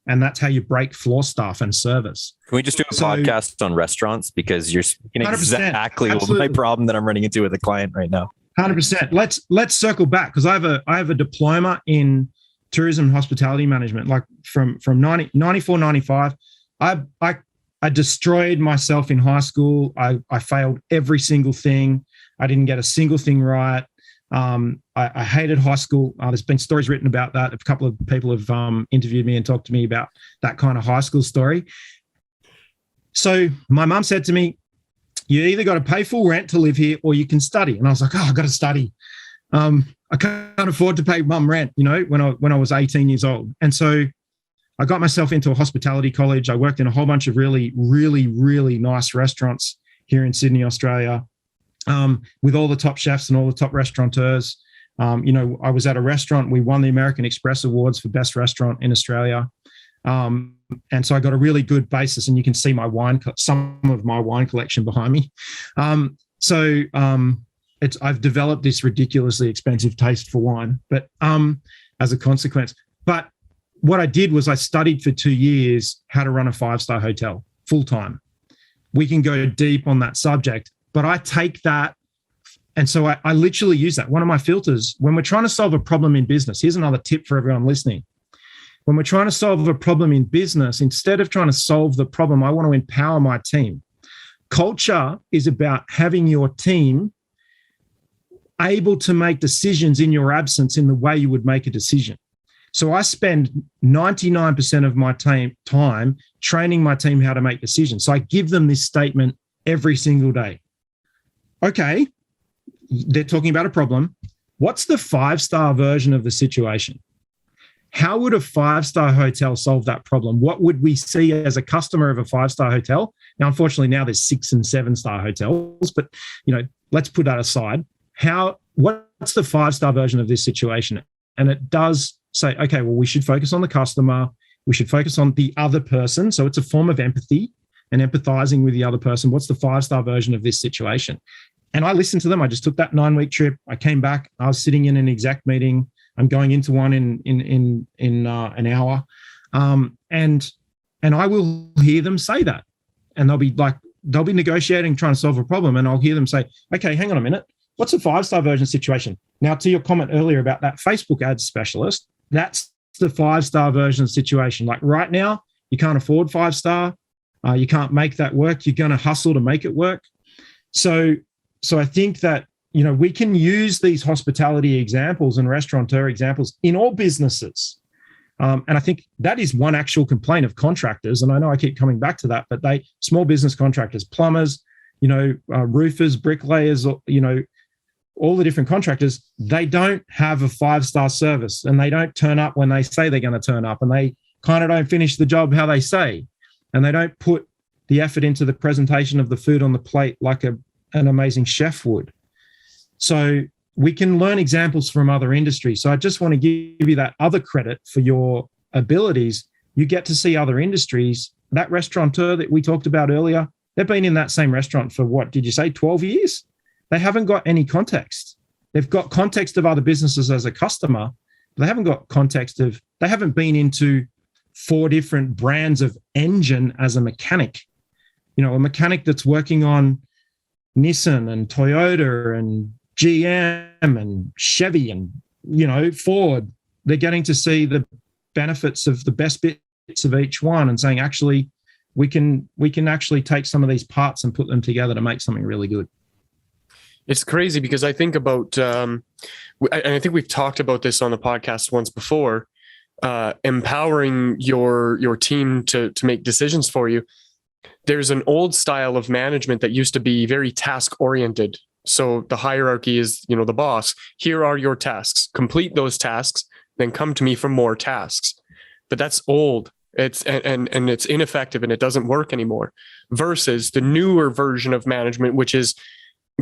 And that's how you break floor staff and service. Can we just do a podcast on restaurants? Because you're speaking exactly my problem that I'm running into with a client right now. 100%. Let's circle back because I have a diploma in tourism and hospitality management. Like from 94, 95, I destroyed myself in high school. I failed every single thing. I didn't get a single thing right. I hated high school. There's been stories written about that. A couple of people have interviewed me and talked to me about that kind of high school story. So my mum said to me, you either got to pay full rent to live here or you can study. And I was like, I got to study. I can't afford to pay mum rent, when I was 18 years old. And so I got myself into a hospitality college. I worked in a whole bunch of really, really, really nice restaurants here in Sydney, Australia, with all the top chefs and all the top restaurateurs. I was at a restaurant. We won the American Express Awards for best restaurant in Australia. And so I got a really good basis, and you can see some of my wine collection behind me. I've developed this ridiculously expensive taste for wine, but as a consequence. But what I did was I studied for 2 years how to run a 5-star hotel full time. We can go deep on that subject, but I take that. And so I literally use that. One of my filters, when we're trying to solve a problem in business, here's another tip for everyone listening. When we're trying to solve a problem in business, instead of trying to solve the problem, I want to empower my team. Culture is about having your team able to make decisions in your absence in the way you would make a decision. So I spend 99% of my time training my team how to make decisions. So I give them this statement every single day. Okay, they're talking about a problem. What's the 5-star version of the situation? How would a 5-star hotel solve that problem? What would we see as a customer of a 5-star hotel? Now, unfortunately, now there's 6 and 7-star hotels, but let's put that aside. What's the 5-star version of this situation? And it does say, okay, well, we should focus on the customer. We should focus on the other person. So it's a form of empathy and empathizing with the other person. What's the 5-star version of this situation? And I listened to them. I just took that 9-week trip. I came back. I was sitting in an exec meeting. I'm going into one in an hour. And I will hear them say that. And they'll be negotiating, trying to solve a problem. And I'll hear them say, okay, hang on a minute. What's a 5-star version situation? Now, to your comment earlier about that Facebook ads specialist, that's the 5-star version situation. Like right now, you can't afford 5-star. You can't make that work. You're going to hustle to make it work. So I think that, we can use these hospitality examples and restaurateur examples in all businesses. And I think that is one actual complaint of contractors. And I know I keep coming back to that, but small business contractors, plumbers, roofers, bricklayers, all the different contractors, they don't have a 5-star service, and they don't turn up when they say they're going to turn up, and they kind of don't finish the job how they say, and they don't put the effort into the presentation of the food on the plate like an amazing chef would. So we can learn examples from other industries. So I just want to give you that other credit for your abilities. You get to see other industries. That restaurateur that we talked about earlier, they've been in that same restaurant for what did you say, 12 years? They haven't got any context. They've got context of other businesses as a customer, but they haven't got they haven't been into 4 different brands of engine as a mechanic. A mechanic that's working on Nissan and Toyota and GM and Chevy and, Ford. They're getting to see the benefits of the best bits of each one and saying, actually, we can actually take some of these parts and put them together to make something really good. It's crazy because I think about, and I think we've talked about this on the podcast once before, empowering your team to make decisions for you. There's an old style of management that used to be very task oriented. So the hierarchy is, the boss. Here are your tasks. Complete those tasks, then come to me for more tasks. But that's old. It's and it's ineffective and it doesn't work anymore. Versus the newer version of management, which is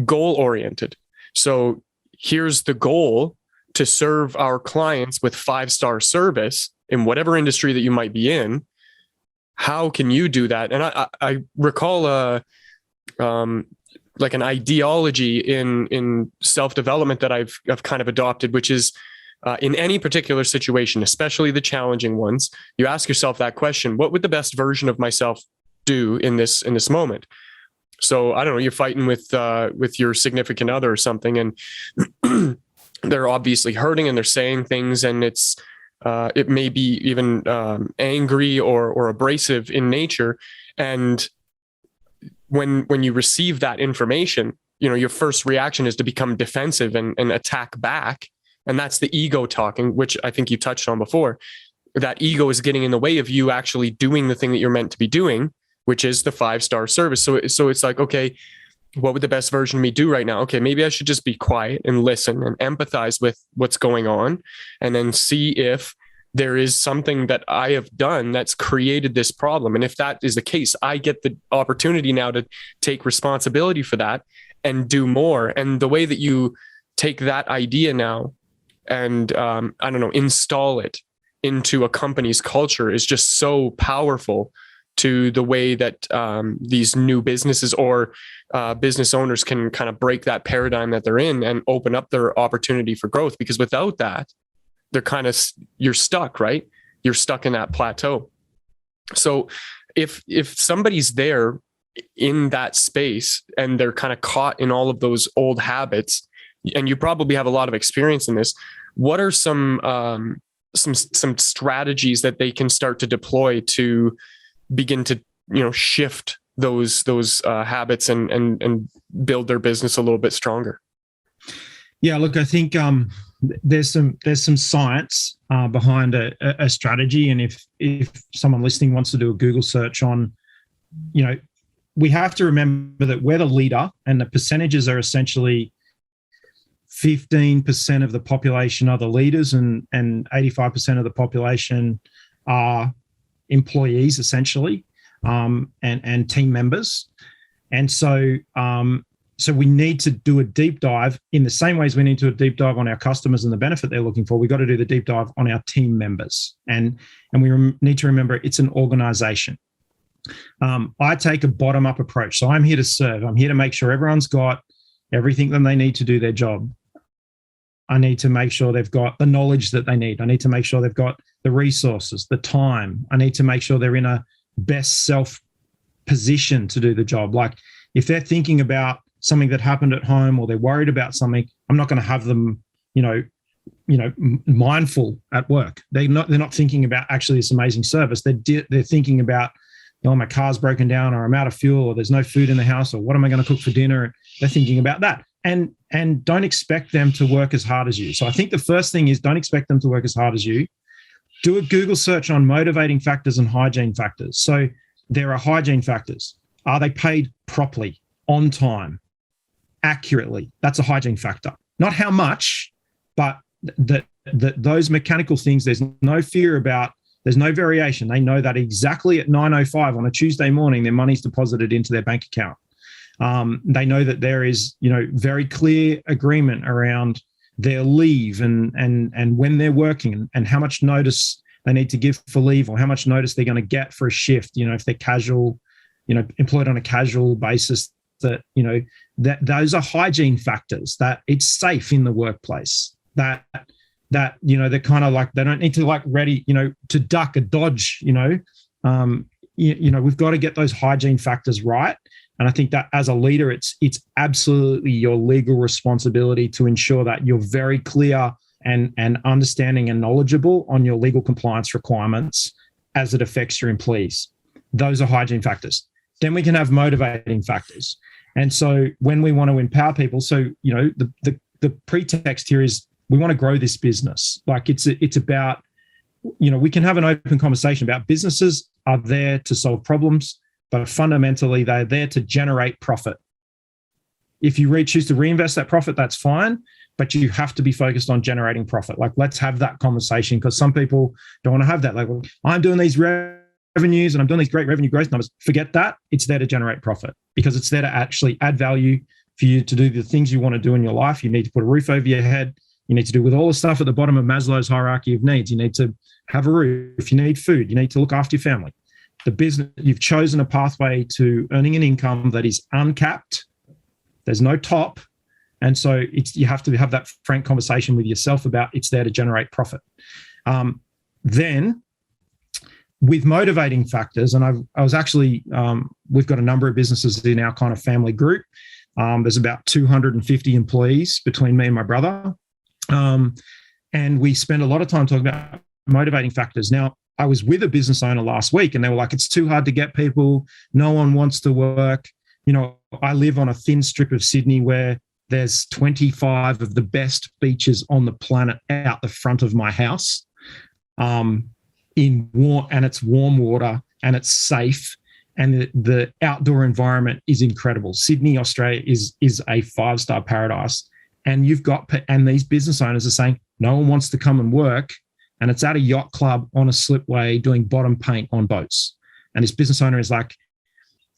goal oriented. So here's the goal: to serve our clients with 5-star service in whatever industry that you might be in. How can you do that? And I recall like an ideology in self-development that I've kind of adopted, which is in any particular situation, especially the challenging ones, you ask yourself that question: what would the best version of myself do in this moment? So I don't know, you're fighting with your significant other or something, and they're obviously hurting and they're saying things, and it may be even angry or abrasive in nature. And when you receive that information, your first reaction is to become defensive and attack back. And that's the ego talking, which I think you touched on before. That ego is getting in the way of you actually doing the thing that you're meant to be doing, which is the 5-star service. So it's like, okay, what would the best version of me do right now? Okay, maybe I should just be quiet and listen and empathize with what's going on, and then see if there is something that I have done that's created this problem. And if that is the case, I get the opportunity now to take responsibility for that and do more. And the way that you take that idea now and, install it into a company's culture is just so powerful to the way that these new businesses or business owners can kind of break that paradigm that they're in and open up their opportunity for growth. Because without that, you're stuck, right? You're stuck in that plateau. So if somebody's there in that space and they're kind of caught in all of those old habits, and you probably have a lot of experience in this, what are some strategies that they can start to deploy to begin to, shift those habits and build their business a little bit stronger? Yeah, look, I think there's some science behind a strategy, and if someone listening wants to do a Google search on, we have to remember that we're the leader, and the percentages are essentially 15% of the population are the leaders, and 85% of the population are employees, essentially, and team members. And so we need to do a deep dive in the same ways we need to do a deep dive on our customers and the benefit they're looking for. We've got to do the deep dive on our team members. And we need to remember it's an organization. I take a bottom-up approach. So I'm here to serve. I'm here to make sure everyone's got everything that they need to do their job. I need to make sure they've got the knowledge that they need. I need to make sure they've got the resources, the time. I need to make sure they're in a best self position to do the job. Like if they're thinking about something that happened at home or they're worried about something, I'm not going to have them, mindful at work. They're not thinking about actually this amazing service. They're thinking about, my car's broken down, or I'm out of fuel, or there's no food in the house, or what am I going to cook for dinner? They're thinking about that. And don't expect them to work as hard as you. So I think the first thing is don't expect them to work as hard as you. Do a Google search on motivating factors and hygiene factors. So there are hygiene factors. Are they paid properly, on time, accurately? That's a hygiene factor. Not how much, but those mechanical things, there's no fear about, there's no variation. They know that exactly at 9:05 on a Tuesday morning, their money's deposited into their bank account. They know that there is, very clear agreement around their leave and when they're working and how much notice they need to give for leave, or how much notice they're going to get for a shift. If they're casual, employed on a casual basis, that those are hygiene factors, that it's safe in the workplace, that they're kind of like, they don't need to like ready, to duck or dodge, we've got to get those hygiene factors right. And I think that as a leader, it's absolutely your legal responsibility to ensure that you're very clear and understanding and knowledgeable on your legal compliance requirements as it affects your employees. Those are hygiene factors. Then we can have motivating factors. And so when we want to empower people, the pretext here is we want to grow this business. Like it's about, we can have an open conversation about businesses are there to solve problems, but fundamentally they're there to generate profit. If you choose to reinvest that profit, that's fine, but you have to be focused on generating profit. Like, let's have that conversation, because some people don't want to have that. Like, well, I'm doing these revenues and I'm doing these great revenue growth numbers. Forget that. It's there to generate profit, because it's there to actually add value for you to do the things you want to do in your life. You need to put a roof over your head. You need to do with all the stuff at the bottom of Maslow's hierarchy of needs. You need to have a roof. You need food. You need to look after your family. The business, you've chosen a pathway to earning an income that is uncapped. There's no top. And so you have to have that frank conversation with yourself about it's there to generate profit. Then with motivating factors, and I was actually, we've got a number of businesses in our kind of family group. There's about 250 employees between me and my brother. And we spend a lot of time talking about motivating factors. Now, I was with a business owner last week and they were like, it's too hard to get people. No one wants to work. I live on a thin strip of Sydney where there's 25 of the best beaches on the planet out the front of my house, and it's warm water and it's safe, and the outdoor environment is incredible. Sydney, Australia is a 5-star paradise, and these business owners are saying no one wants to come and work, and it's at a yacht club on a slipway doing bottom paint on boats, and this business owner is like,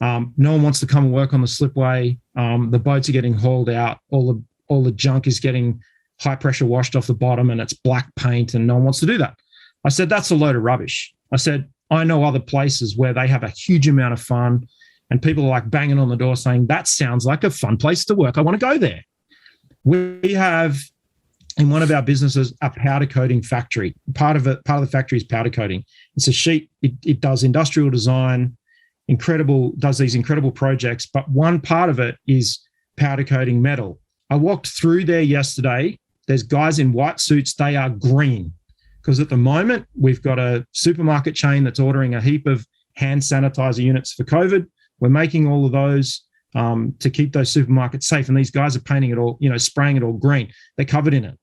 no one wants to come and work on the slipway. The boats are getting hauled out. All the junk is getting high pressure washed off the bottom, and it's black paint, and no one wants to do that. I said, that's a load of rubbish. I said, I know other places where they have a huge amount of fun, and people are like banging on the door saying, that sounds like a fun place to work. I want to go there. We have in one of our businesses a powder coating factory. Part of the factory is powder coating. It's a sheet. It does industrial design. Does these incredible projects, but one part of it is powder coating metal. I walked through there yesterday. There's guys in white suits. They are green because at the moment we've got a supermarket chain that's ordering a heap of hand sanitizer units for COVID. We're making all of those to keep those supermarkets safe, and these guys are painting it all, spraying it all green. They're covered in it.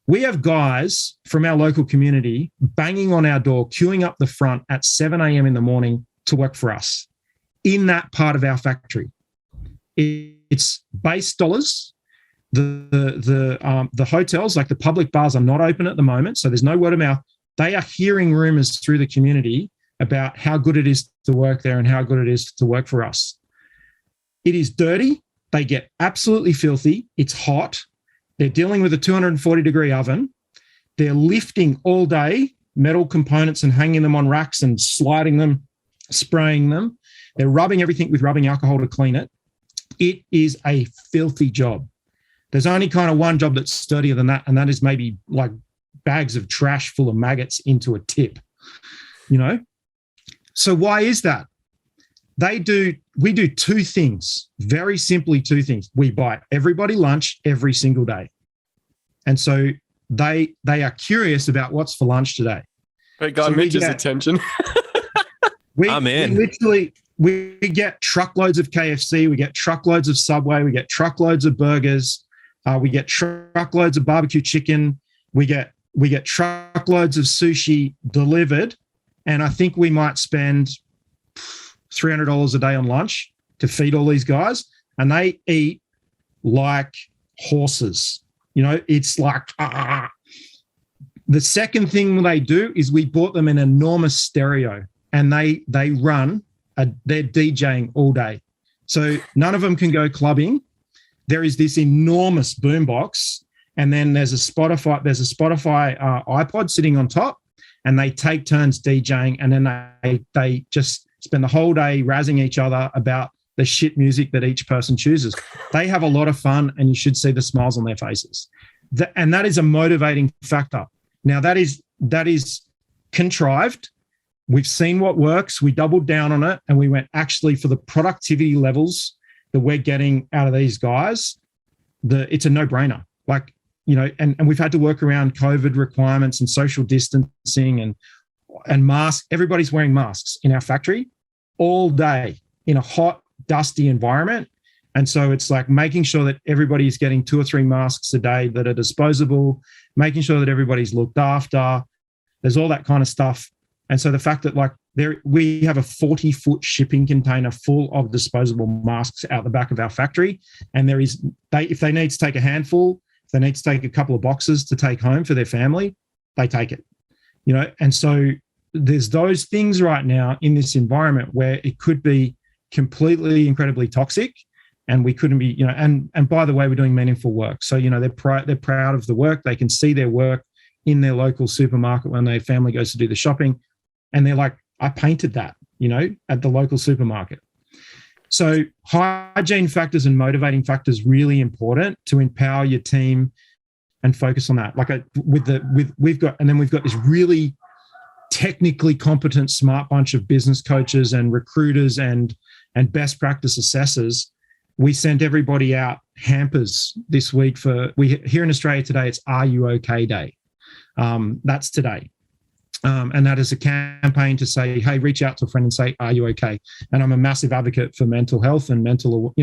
We have guys from our local community banging on our door, queuing up the front at 7 a.m. in the morning to work for us in that part of our factory. It's base dollars. The hotels, like the public bars, are not open at the moment, so there's no word of mouth. They are hearing rumors through the community about how good it is to work there and how good it is to work for us. It is dirty. They get absolutely filthy. It's hot. They're dealing with a 240-degree oven. They're lifting all day metal components and hanging them on racks and sliding them, spraying them. They're rubbing everything with rubbing alcohol to clean it. It is a filthy job. There's only kind of one job that's sturdier than that, and that is maybe like bags of trash full of maggots into a tip, So why is that? We do two things, very simply two things. We buy everybody lunch every single day. And so they are curious about what's for lunch today. It got Mitch's attention. I'm in. We get truckloads of KFC, we get truckloads of Subway, we get truckloads of burgers, we get truckloads of barbecue chicken, we get truckloads of sushi delivered, and I think we might spend $300 a day on lunch to feed all these guys, and they eat like horses. It's like The second thing they do is we bought them an enormous stereo, and they run they're DJing all day. So none of them can go clubbing. There is this enormous boombox, and then there's a Spotify iPod sitting on top, and they take turns DJing, and then they just spend the whole day razzing each other about the shit music that each person chooses. They have a lot of fun, and you should see the smiles on their faces. And that is a motivating factor. Now, that is contrived. We've seen what works. We doubled down on it, and we went, actually, for the productivity levels that we're getting out of these guys, it's a no-brainer. And we've had to work around COVID requirements and social distancing and masks. Everybody's wearing masks in our factory all day in a hot, dusty environment. And so it's like making sure that everybody is getting 2 or 3 masks a day that are disposable, making sure that everybody's looked after. There's all that kind of stuff. And so the fact that we have a 40-foot shipping container full of disposable masks out the back of our factory, and if they need to take a handful, if they need to take a couple of boxes to take home for their family, they take it. And so there's those things right now in this environment where it could be completely incredibly toxic, and we couldn't be, and by the way, we're doing meaningful work. So, they're proud of the work. They can see their work in their local supermarket when their family goes to do the shopping. And they're like, I painted that, at the local supermarket. So hygiene factors and motivating factors really important to empower your team and focus on that. We've got this really technically competent, smart bunch of business coaches and recruiters and best practice assessors. We sent everybody out hampers this week here in Australia today. It's Are You OK Day? That's today. And that is a campaign to say, hey, reach out to a friend and say, are you okay? And I'm a massive advocate for mental health and mental,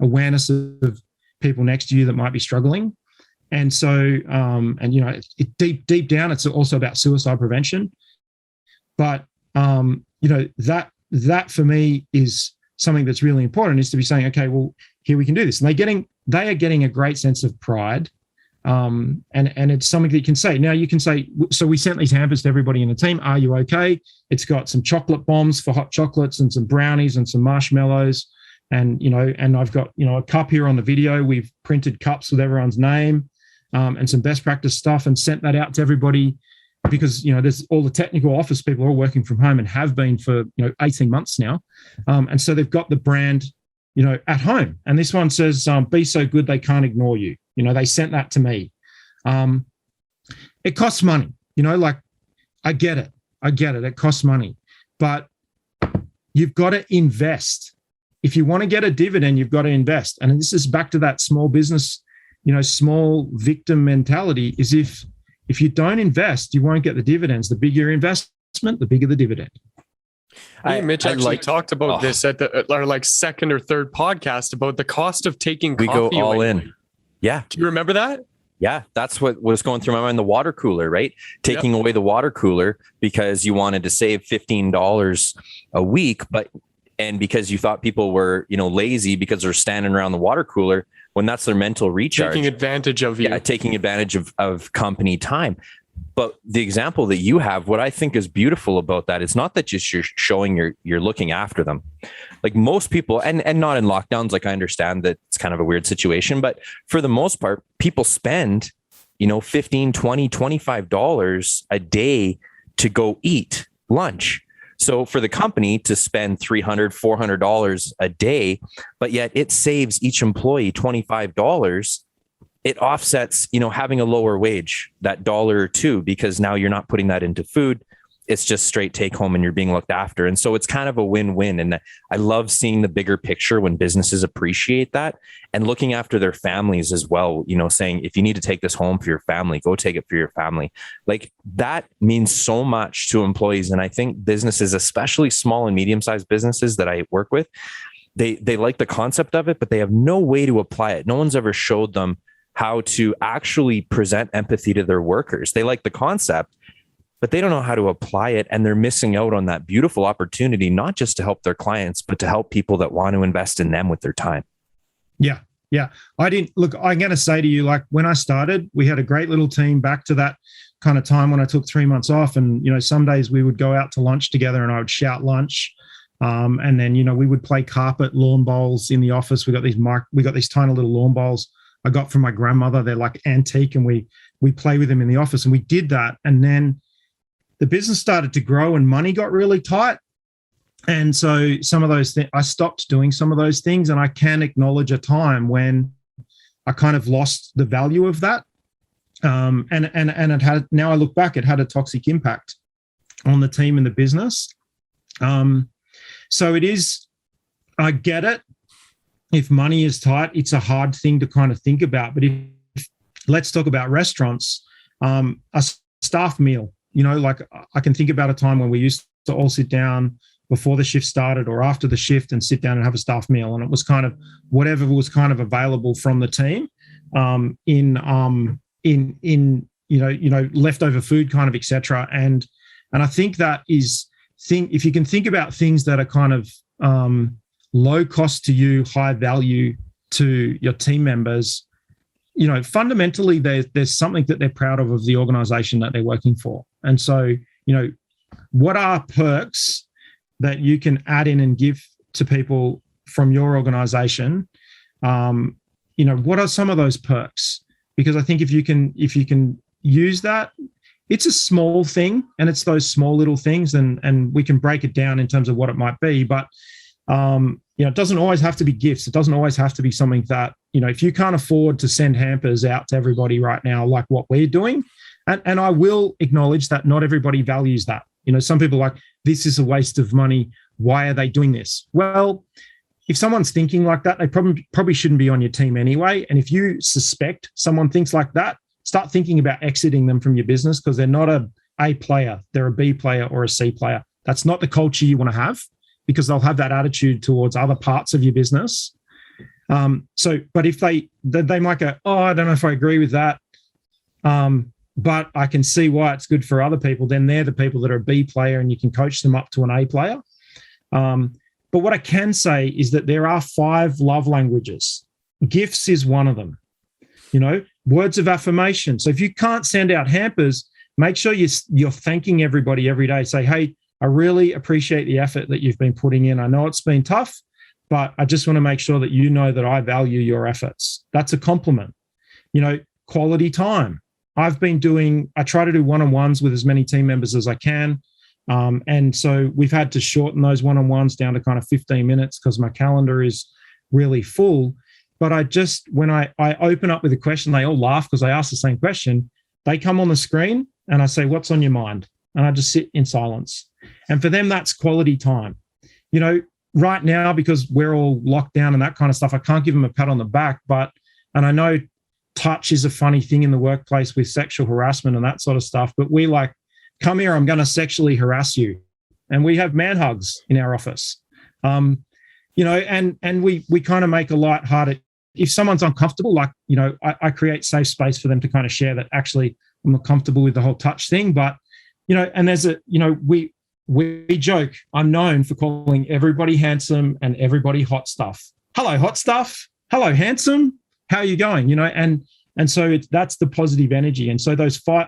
awareness of people next to you that might be struggling. And so, deep down, it's also about suicide prevention. But, that for me is something that's really important, is to be saying, okay, well, here we can do this. And they are getting a great sense of pride. And it's something that you can say. Now you can say, so we sent these hampers to everybody in the team. Are you okay? It's got some chocolate bombs for hot chocolates and some brownies and some marshmallows. And, and I've got, a cup here on the video. We've printed cups with everyone's name, and some best practice stuff, and sent that out to everybody, because, there's all the technical office people are all working from home and have been for, 18 months now. And so they've got the brand, at home. And this one says, be so good they can't ignore you. They sent that to me. It costs money, I get it. It costs money, but you've got to invest. If you want to get a dividend, you've got to invest. And this is back to that small business, small victim mentality, is if you don't invest, you won't get the dividends. The bigger your investment, the bigger the dividend. Mitch actually talked about this at our second or third podcast about the cost of taking coffee. We go all in. Yeah. Do you remember that? Yeah, that's what was going through my mind. The water cooler, right? Taking away the water cooler because you wanted to save $15 a week, and because you thought people were, lazy because they're standing around the water cooler, when that's their mental recharge. Taking advantage of you. Yeah, taking advantage of company time. But the example that you have, what I think is beautiful about that is not that just you're showing you're looking after them. Like most people, and not in lockdowns, I understand that it's kind of a weird situation, but for the most part, people spend, $15, $20, $25 a day to go eat lunch. So for the company to spend $300, $400 a day, but yet it saves each employee $25, it offsets, having a lower wage, that dollar or two, because now you're not putting that into food. It's just straight take home and you're being looked after. And so it's kind of a win-win. And I love seeing the bigger picture when businesses appreciate that and looking after their families as well, saying, if you need to take this home for your family, go take it for your family. Like that means so much to employees. And I think businesses, especially small and medium-sized businesses that I work with, they like the concept of it, but they have no way to apply it. No one's ever showed them how to actually present empathy to their workers. They like the concept, but they don't know how to apply it. And they're missing out on that beautiful opportunity, not just to help their clients, but to help people that want to invest in them with their time. Yeah. I'm going to say to you, when I started, we had a great little team back to that kind of time when I took 3 months off. And, some days we would go out to lunch together and I would shout lunch. And then, we would play carpet lawn bowls in the office. We got these tiny little lawn bowls I got from my grandmother. They're like antique, and we play with them in the office, and we did that. And then the business started to grow and money got really tight. And so some of those things, I stopped doing some of those things, and I can acknowledge a time when I kind of lost the value of that. And it had, now I look back, it had a toxic impact on the team and the business. So it is, I get it. If money is tight, it's a hard thing to kind of think about. But let's talk about restaurants, a staff meal, I can think about a time when we used to all sit down before the shift started or after the shift and sit down and have a staff meal. And it was kind of whatever was kind of available from the team, in leftover food kind of, et cetera. And I think that if you can think about things that are kind of, low cost to you, high value to your team members, fundamentally there's something that they're proud of the organization that they're working for. And so, what are perks that you can add in and give to people from your organization? What are some of those perks? Because I think if you can use that, it's a small thing, and it's those small little things, and we can break it down in terms of what it might be. But it doesn't always have to be gifts. It doesn't always have to be something that, if you can't afford to send hampers out to everybody right now, like what we're doing, and I will acknowledge that not everybody values that. Some people are like, this is a waste of money. Why are they doing this? Well, if someone's thinking like that, they probably shouldn't be on your team anyway. And if you suspect someone thinks like that, start thinking about exiting them from your business, because they're not a A player, they're a B player or a C player. That's not the culture you want to have, because they'll have that attitude towards other parts of your business. But if they might go, oh, I don't know if I agree with that, but I can see why it's good for other people, then they're the people that are a B player and you can coach them up to an A player. But what I can say is that there are 5 love languages. Gifts is one of them. Words of affirmation. So if you can't send out hampers, make sure you're thanking everybody every day. Say, hey, I really appreciate the effort that you've been putting in. I know it's been tough, but I just want to make sure that you know that I value your efforts. That's a compliment. Quality time. I try to do one-on-ones with as many team members as I can. And so we've had to shorten those one-on-ones down to kind of 15 minutes because my calendar is really full. But when I open up with a question, they all laugh because I ask the same question. They come on the screen and I say, what's on your mind? And I just sit in silence. And for them, that's quality time. Right now, because we're all locked down and that kind of stuff, I can't give them a pat on the back. And I know touch is a funny thing in the workplace with sexual harassment and that sort of stuff. But we come here, I'm going to sexually harass you. And we have man hugs in our office. And we kind of make a lighthearted. If someone's uncomfortable, I create safe space for them to kind of share that actually I'm not comfortable with the whole touch thing. But, and there's we joke, I'm known for calling everybody handsome and everybody hot stuff. Hello, hot stuff. Hello, handsome. How are you going? And so that's the positive energy. And so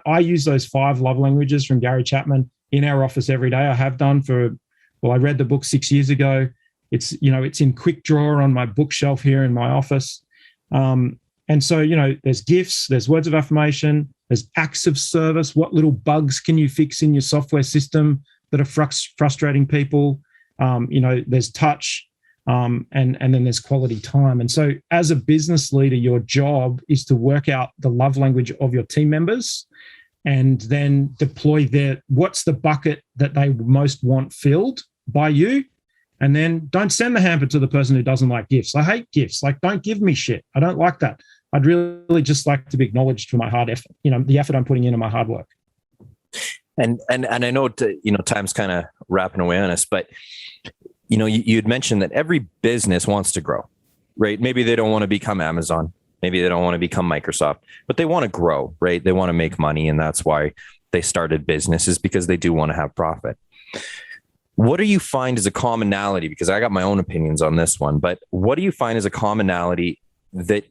I use those 5 love languages from Gary Chapman in our office every day. I have done I read the book 6 years ago. It's in quick drawer on my bookshelf here in my office. And so, there's gifts, there's words of affirmation, there's acts of service. What little bugs can you fix in your software system that are frustrating people? There's touch, and then there's quality time. And so as a business leader, your job is to work out the love language of your team members and then deploy what's the bucket that they most want filled by you. And then don't send the hamper to the person who doesn't like gifts. I hate gifts. Don't give me shit. I don't like that. I'd really just like to be acknowledged for my hard effort, the effort I'm putting into my hard work. And I know, time's kind of wrapping away on us, but, you'd mentioned that every business wants to grow, right? Maybe they don't want to become Amazon. Maybe they don't want to become Microsoft, but they want to grow, right? They want to make money. And that's why they started businesses, because they do want to have profit. What do you find as a commonality? Because I got my own opinions on this one, but what do you find as a commonality that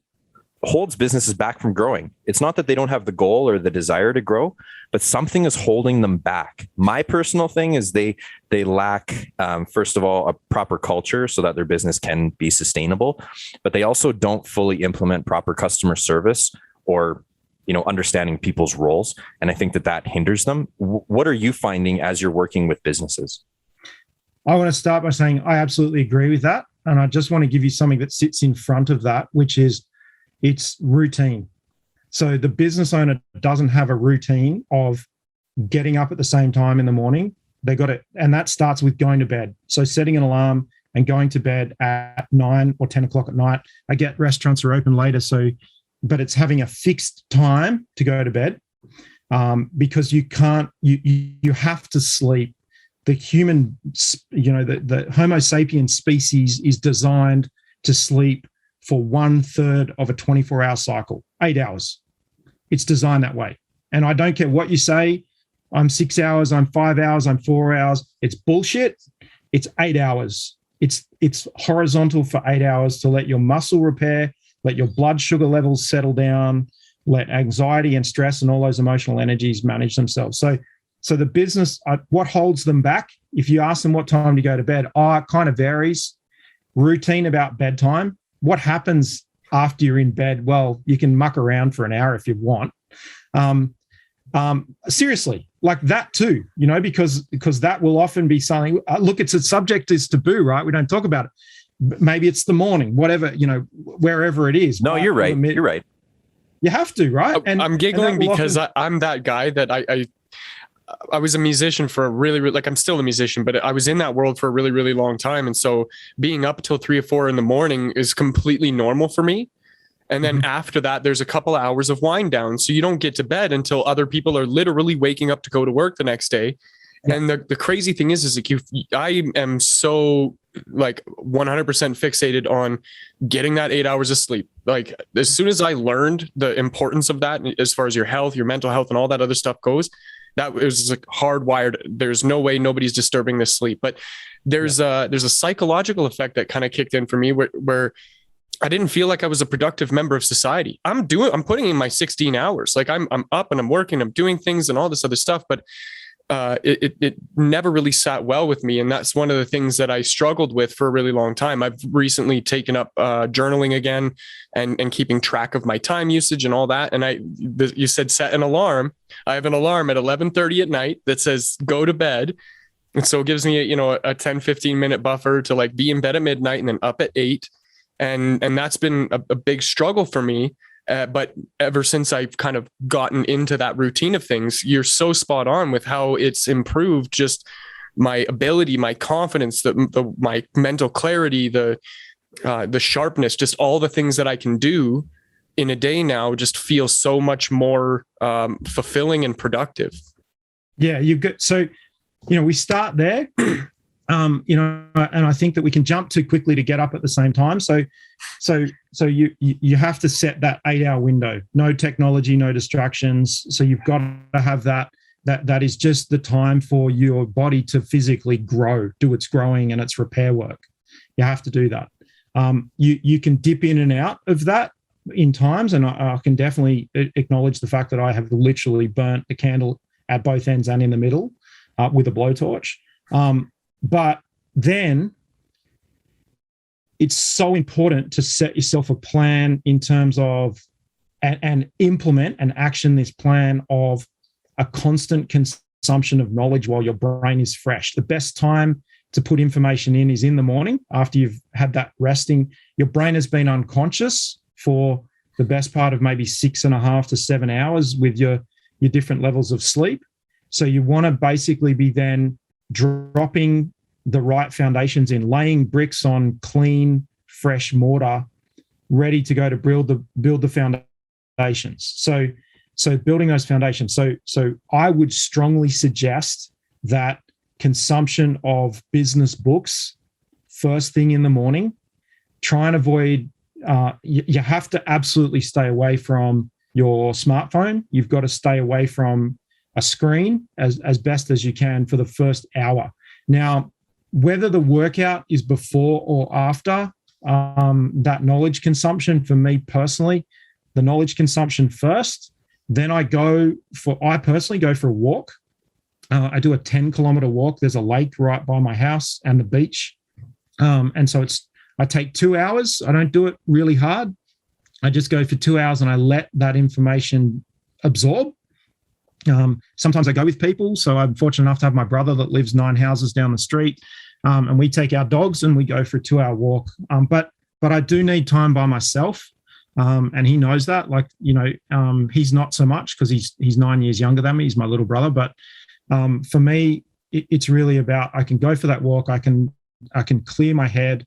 holds businesses back from growing? It's not that they don't have the goal or the desire to grow, but something is holding them back. My personal thing is they lack, first of all, a proper culture so that their business can be sustainable, but they also don't fully implement proper customer service or understanding people's roles. And I think that hinders them. What are you finding as you're working with businesses? I want to start by saying I absolutely agree with that. And I just want to give you something that sits in front of that, which is it's routine. So the business owner doesn't have a routine of getting up at the same time in the morning. They got it. And that starts with going to bed. So setting an alarm and going to bed at 9 or 10 o'clock at night. I get restaurants are open later. But it's having a fixed time to go to bed, because you have to sleep. The human, the Homo sapiens species is designed to sleep for 1/3 of a 24-hour cycle, 8 hours. It's designed that way. And I don't care what you say. I'm 6 hours, I'm 5 hours, I'm 4 hours. It's bullshit. It's 8 hours. It's horizontal for 8 hours to let your muscle repair, let your blood sugar levels settle down, let anxiety and stress and all those emotional energies manage themselves. So the business, what holds them back? If you ask them what time to go to bed, it kind of varies. Routine about bedtime. What happens after you're in bed? Well, you can muck around for an hour if you want. Seriously, like that too, because that will often be something. Look, it's a subject is taboo, right? We don't talk about it. Maybe it's the morning, whatever, wherever it is. No, you're right. You're right. You have to, right? And I'm giggling because I'm that guy that I was a musician for a really, I'm still a musician, but I was in that world for a really, really long time. And so being up till 3 or 4 in the morning is completely normal for me. And then after that, there's a couple of hours of wind down. So you don't get to bed until other people are literally waking up to go to work the next day. Yeah. And the crazy thing is like I am so like 100% fixated on getting that 8 hours of sleep. Like as soon as I learned the importance of that, as far as your health, your mental health, and all that other stuff goes, that was like hardwired. There's no way nobody's disturbing this sleep. But there's a psychological effect that kind of kicked in for me where I didn't feel like I was a productive member of society. I'm putting in my 16 hours. Like I'm up and I'm working, I'm doing things and all this other stuff, but it never really sat well with me. And that's one of the things that I struggled with for a really long time. I've recently taken up journaling again and keeping track of my time usage and all that. And you said set an alarm. I have an alarm at 11:30 at night that says go to bed. And so it gives me, a 10-15 minute buffer to like be in bed at midnight and then up at 8. And that's been a big struggle for me. But ever since I've kind of gotten into that routine of things, you're so spot on with how it's improved just my ability, my confidence, my mental clarity, the sharpness, just all the things that I can do in a day now just feel so much more fulfilling and productive. Yeah, so, we start there. And I think that we can jump too quickly to get up at the same time. So you have to set that 8 hour window, no technology, no distractions. So you've got to have that is just the time for your body to physically grow, do its growing and its repair work. You have to do that. You can dip in and out of that in times. And I can definitely acknowledge the fact that I have literally burnt the candle at both ends and in the middle with a blowtorch. But then it's so important to set yourself a plan in terms of and implement and action this plan of a constant consumption of knowledge while your brain is fresh. The best time to put information in is in the morning after you've had that resting. Your brain has been unconscious for the best part of maybe 6.5 to 7 hours with your different levels of sleep. So you want to basically be then dropping the right foundations in, laying bricks on clean, fresh mortar, ready to go to build the foundations. So building those foundations. So I would strongly suggest that consumption of business books first thing in the morning. Try and avoid. You have to absolutely stay away from your smartphone. You've got to stay away from a screen as best as you can for the first hour. Now, whether the workout is before or after that knowledge consumption, for me personally, the knowledge consumption first, then I personally go for a walk. I do a 10-kilometer walk. There's a lake right by my house and the beach. And so I take 2 hours. I don't do it really hard. I just go for 2 hours and I let that information absorb. Sometimes I go with people. So I'm fortunate enough to have my brother that lives 9 houses down the street. And we take our dogs and we go for a 2 hour walk. But I do need time by myself. And he knows that, he's not so much because he's 9 years younger than me. He's my little brother. But for me, it's really about, I can go for that walk. I can clear my head.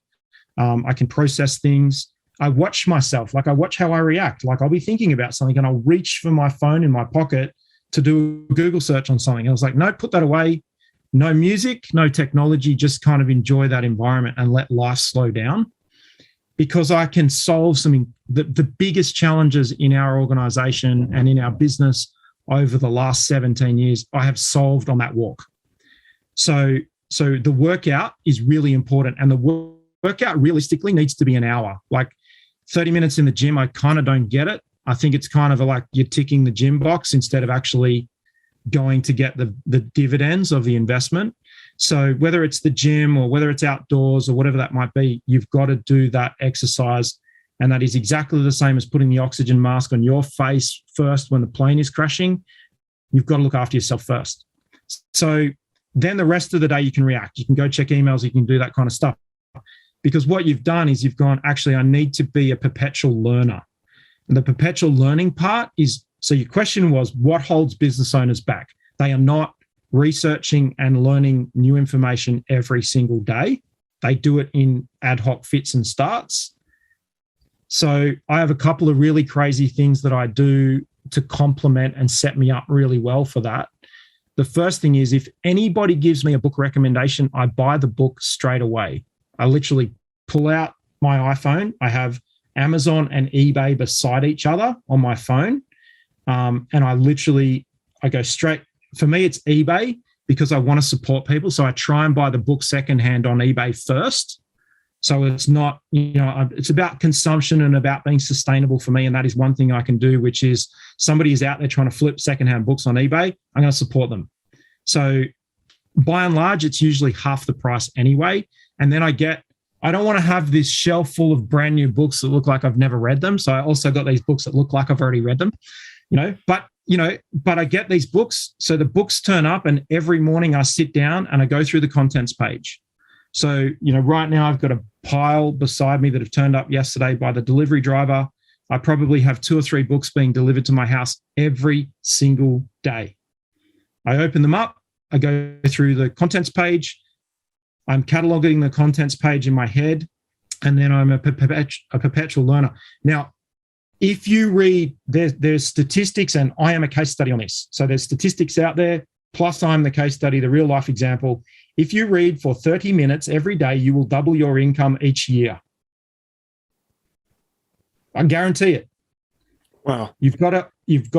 I can process things. I watch myself. I watch how I react. I'll be thinking about something and I'll reach for my phone in my pocket to do a Google search on something. I was like, no, put that away. No music, no technology, just kind of enjoy that environment and let life slow down, because I can solve the biggest challenges in our organization and in our business over the last 17 years, I have solved on that walk. So the workout is really important, and the workout realistically needs to be an hour. 30 minutes in the gym, I kind of don't get it. I think it's kind of like you're ticking the gym box instead of actually going to get the dividends of the investment. So whether it's the gym or whether it's outdoors or whatever that might be, you've got to do that exercise. And that is exactly the same as putting the oxygen mask on your face first when the plane is crashing. You've got to look after yourself first. So then the rest of the day you can react. You can go check emails. You can do that kind of stuff. Because what you've done is you've gone, actually, I need to be a perpetual learner. And the perpetual learning part is, so your question was, what holds business owners back? They are not researching and learning new information every single day. They do it in ad hoc fits and starts. So I have a couple of really crazy things that I do to complement and set me up really well for that. The first thing is, if anybody gives me a book recommendation, I buy the book straight away. I literally pull out my iPhone. I have Amazon and eBay beside each other on my phone. And I go straight. For me, it's eBay because I want to support people. So I try and buy the book secondhand on eBay first. So it's not, it's about consumption and about being sustainable for me. And that is one thing I can do, which is somebody is out there trying to flip secondhand books on eBay. I'm going to support them. So by and large, it's usually half the price anyway. And then I don't want to have this shelf full of brand new books that look like I've never read them. So I also got these books that look like I've already read them, but I get these books. So the books turn up and every morning I sit down and I go through the contents page. So, right now I've got a pile beside me that have turned up yesterday by the delivery driver. I probably have 2 or 3 books being delivered to my house every single day. I open them up. I go through the contents page. I'm cataloging the contents page in my head, and then I'm a perpetual learner. Now, if you read, there's statistics, and I am a case study on this. So there's statistics out there, plus I'm the case study, the real life example. If you read for 30 minutes every day, you will double your income each year. I guarantee it. Wow. You've got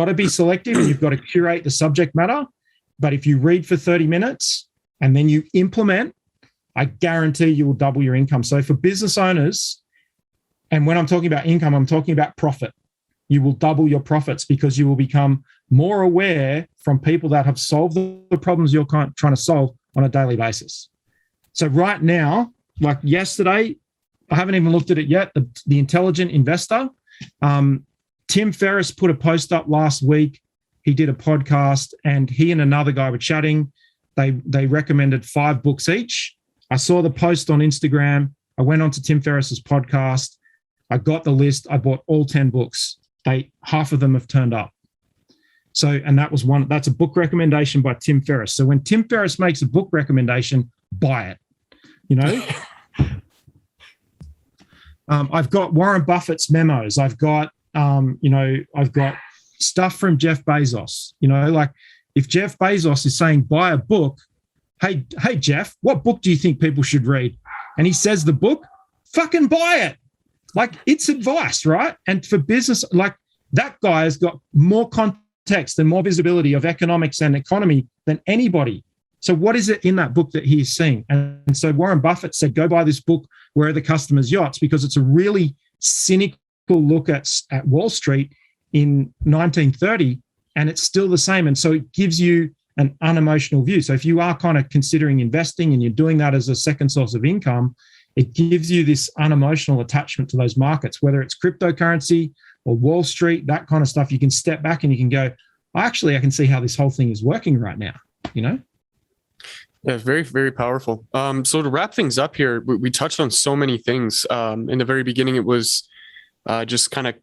to be selective, and you've got to curate the subject matter. But if you read for 30 minutes and then you implement, I guarantee you will double your income. So for business owners, and when I'm talking about income, I'm talking about profit. You will double your profits because you will become more aware from people that have solved the problems you're trying to solve on a daily basis. So right now, like yesterday, I haven't even looked at it yet, the Intelligent Investor. Tim Ferriss put a post up last week. He did a podcast, and he and another guy were chatting. They recommended 5 books each. I saw the post on Instagram. I went on to Tim Ferriss's podcast. I got the list. I bought all 10 books. Half of them have turned up. So, and that was one. That's a book recommendation by Tim Ferriss. So when Tim Ferriss makes a book recommendation, buy it. I've got Warren Buffett's memos. I've got stuff from Jeff Bezos. Like if Jeff Bezos is saying buy a book, hey Jeff, what book do you think people should read? And he says the book, fucking buy it. Like it's advice, right? And for business, like that guy has got more context and more visibility of economics and economy than anybody. So what is it in that book that he's seeing? And so Warren Buffett said, go buy this book, Where Are the Customers' Yachts? Because it's a really cynical look at Wall Street in 1930, and it's still the same. And so it gives you an unemotional view. So if you are kind of considering investing and you're doing that as a second source of income, it gives you this unemotional attachment to those markets, whether it's cryptocurrency or Wall Street, that kind of stuff. You can step back and you can go, actually, I can see how this whole thing is working right now, Yeah, very, very powerful. So to wrap things up here, we touched on so many things. In the very beginning, it was just kind of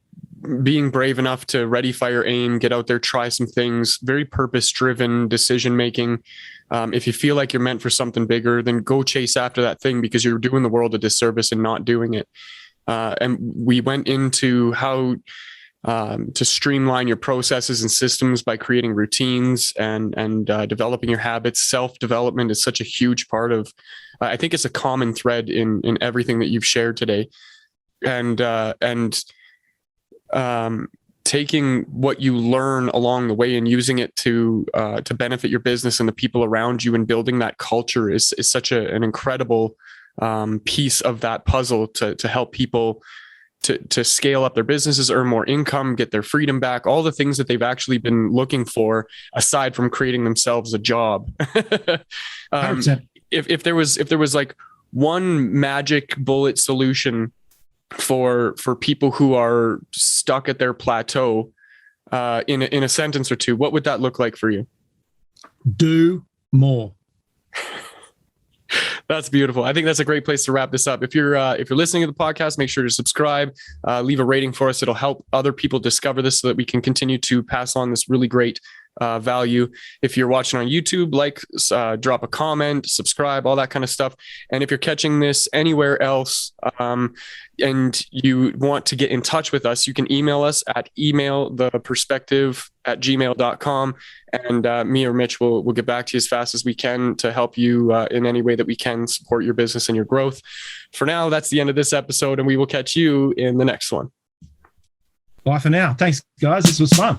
being brave enough to ready, fire, aim, get out there, try some things, very purpose-driven decision-making. If you feel like you're meant for something bigger, then go chase after that thing because you're doing the world a disservice and not doing it. And we went into how to streamline your processes and systems by creating routines and developing your habits. Self-development is such a huge part of, I think it's a common thread in everything that you've shared today. And taking what you learn along the way and using it to benefit your business and the people around you and building that culture is such an incredible piece of that puzzle to help people to scale up their businesses, earn more income, get their freedom back, all the things that they've actually been looking for aside from creating themselves a job. If there was like one magic bullet solution for people who are stuck at their plateau in a sentence or two, what would that look like for you? Do more. That's beautiful. I think that's a great place to wrap this up. If you're listening to the podcast, make sure to subscribe, leave a rating for us. It'll help other people discover this so that we can continue to pass on this really great value. If you're watching on YouTube, drop a comment, subscribe, all that kind of stuff. And if you're catching this anywhere else, and you want to get in touch with us, you can email us at emailtheperspective@gmail.com. And me or Mitch will get back to you as fast as we can to help you in any way that we can support your business and your growth. For now, that's the end of this episode, and we will catch you in the next one. Bye for now. Thanks, guys. This was fun.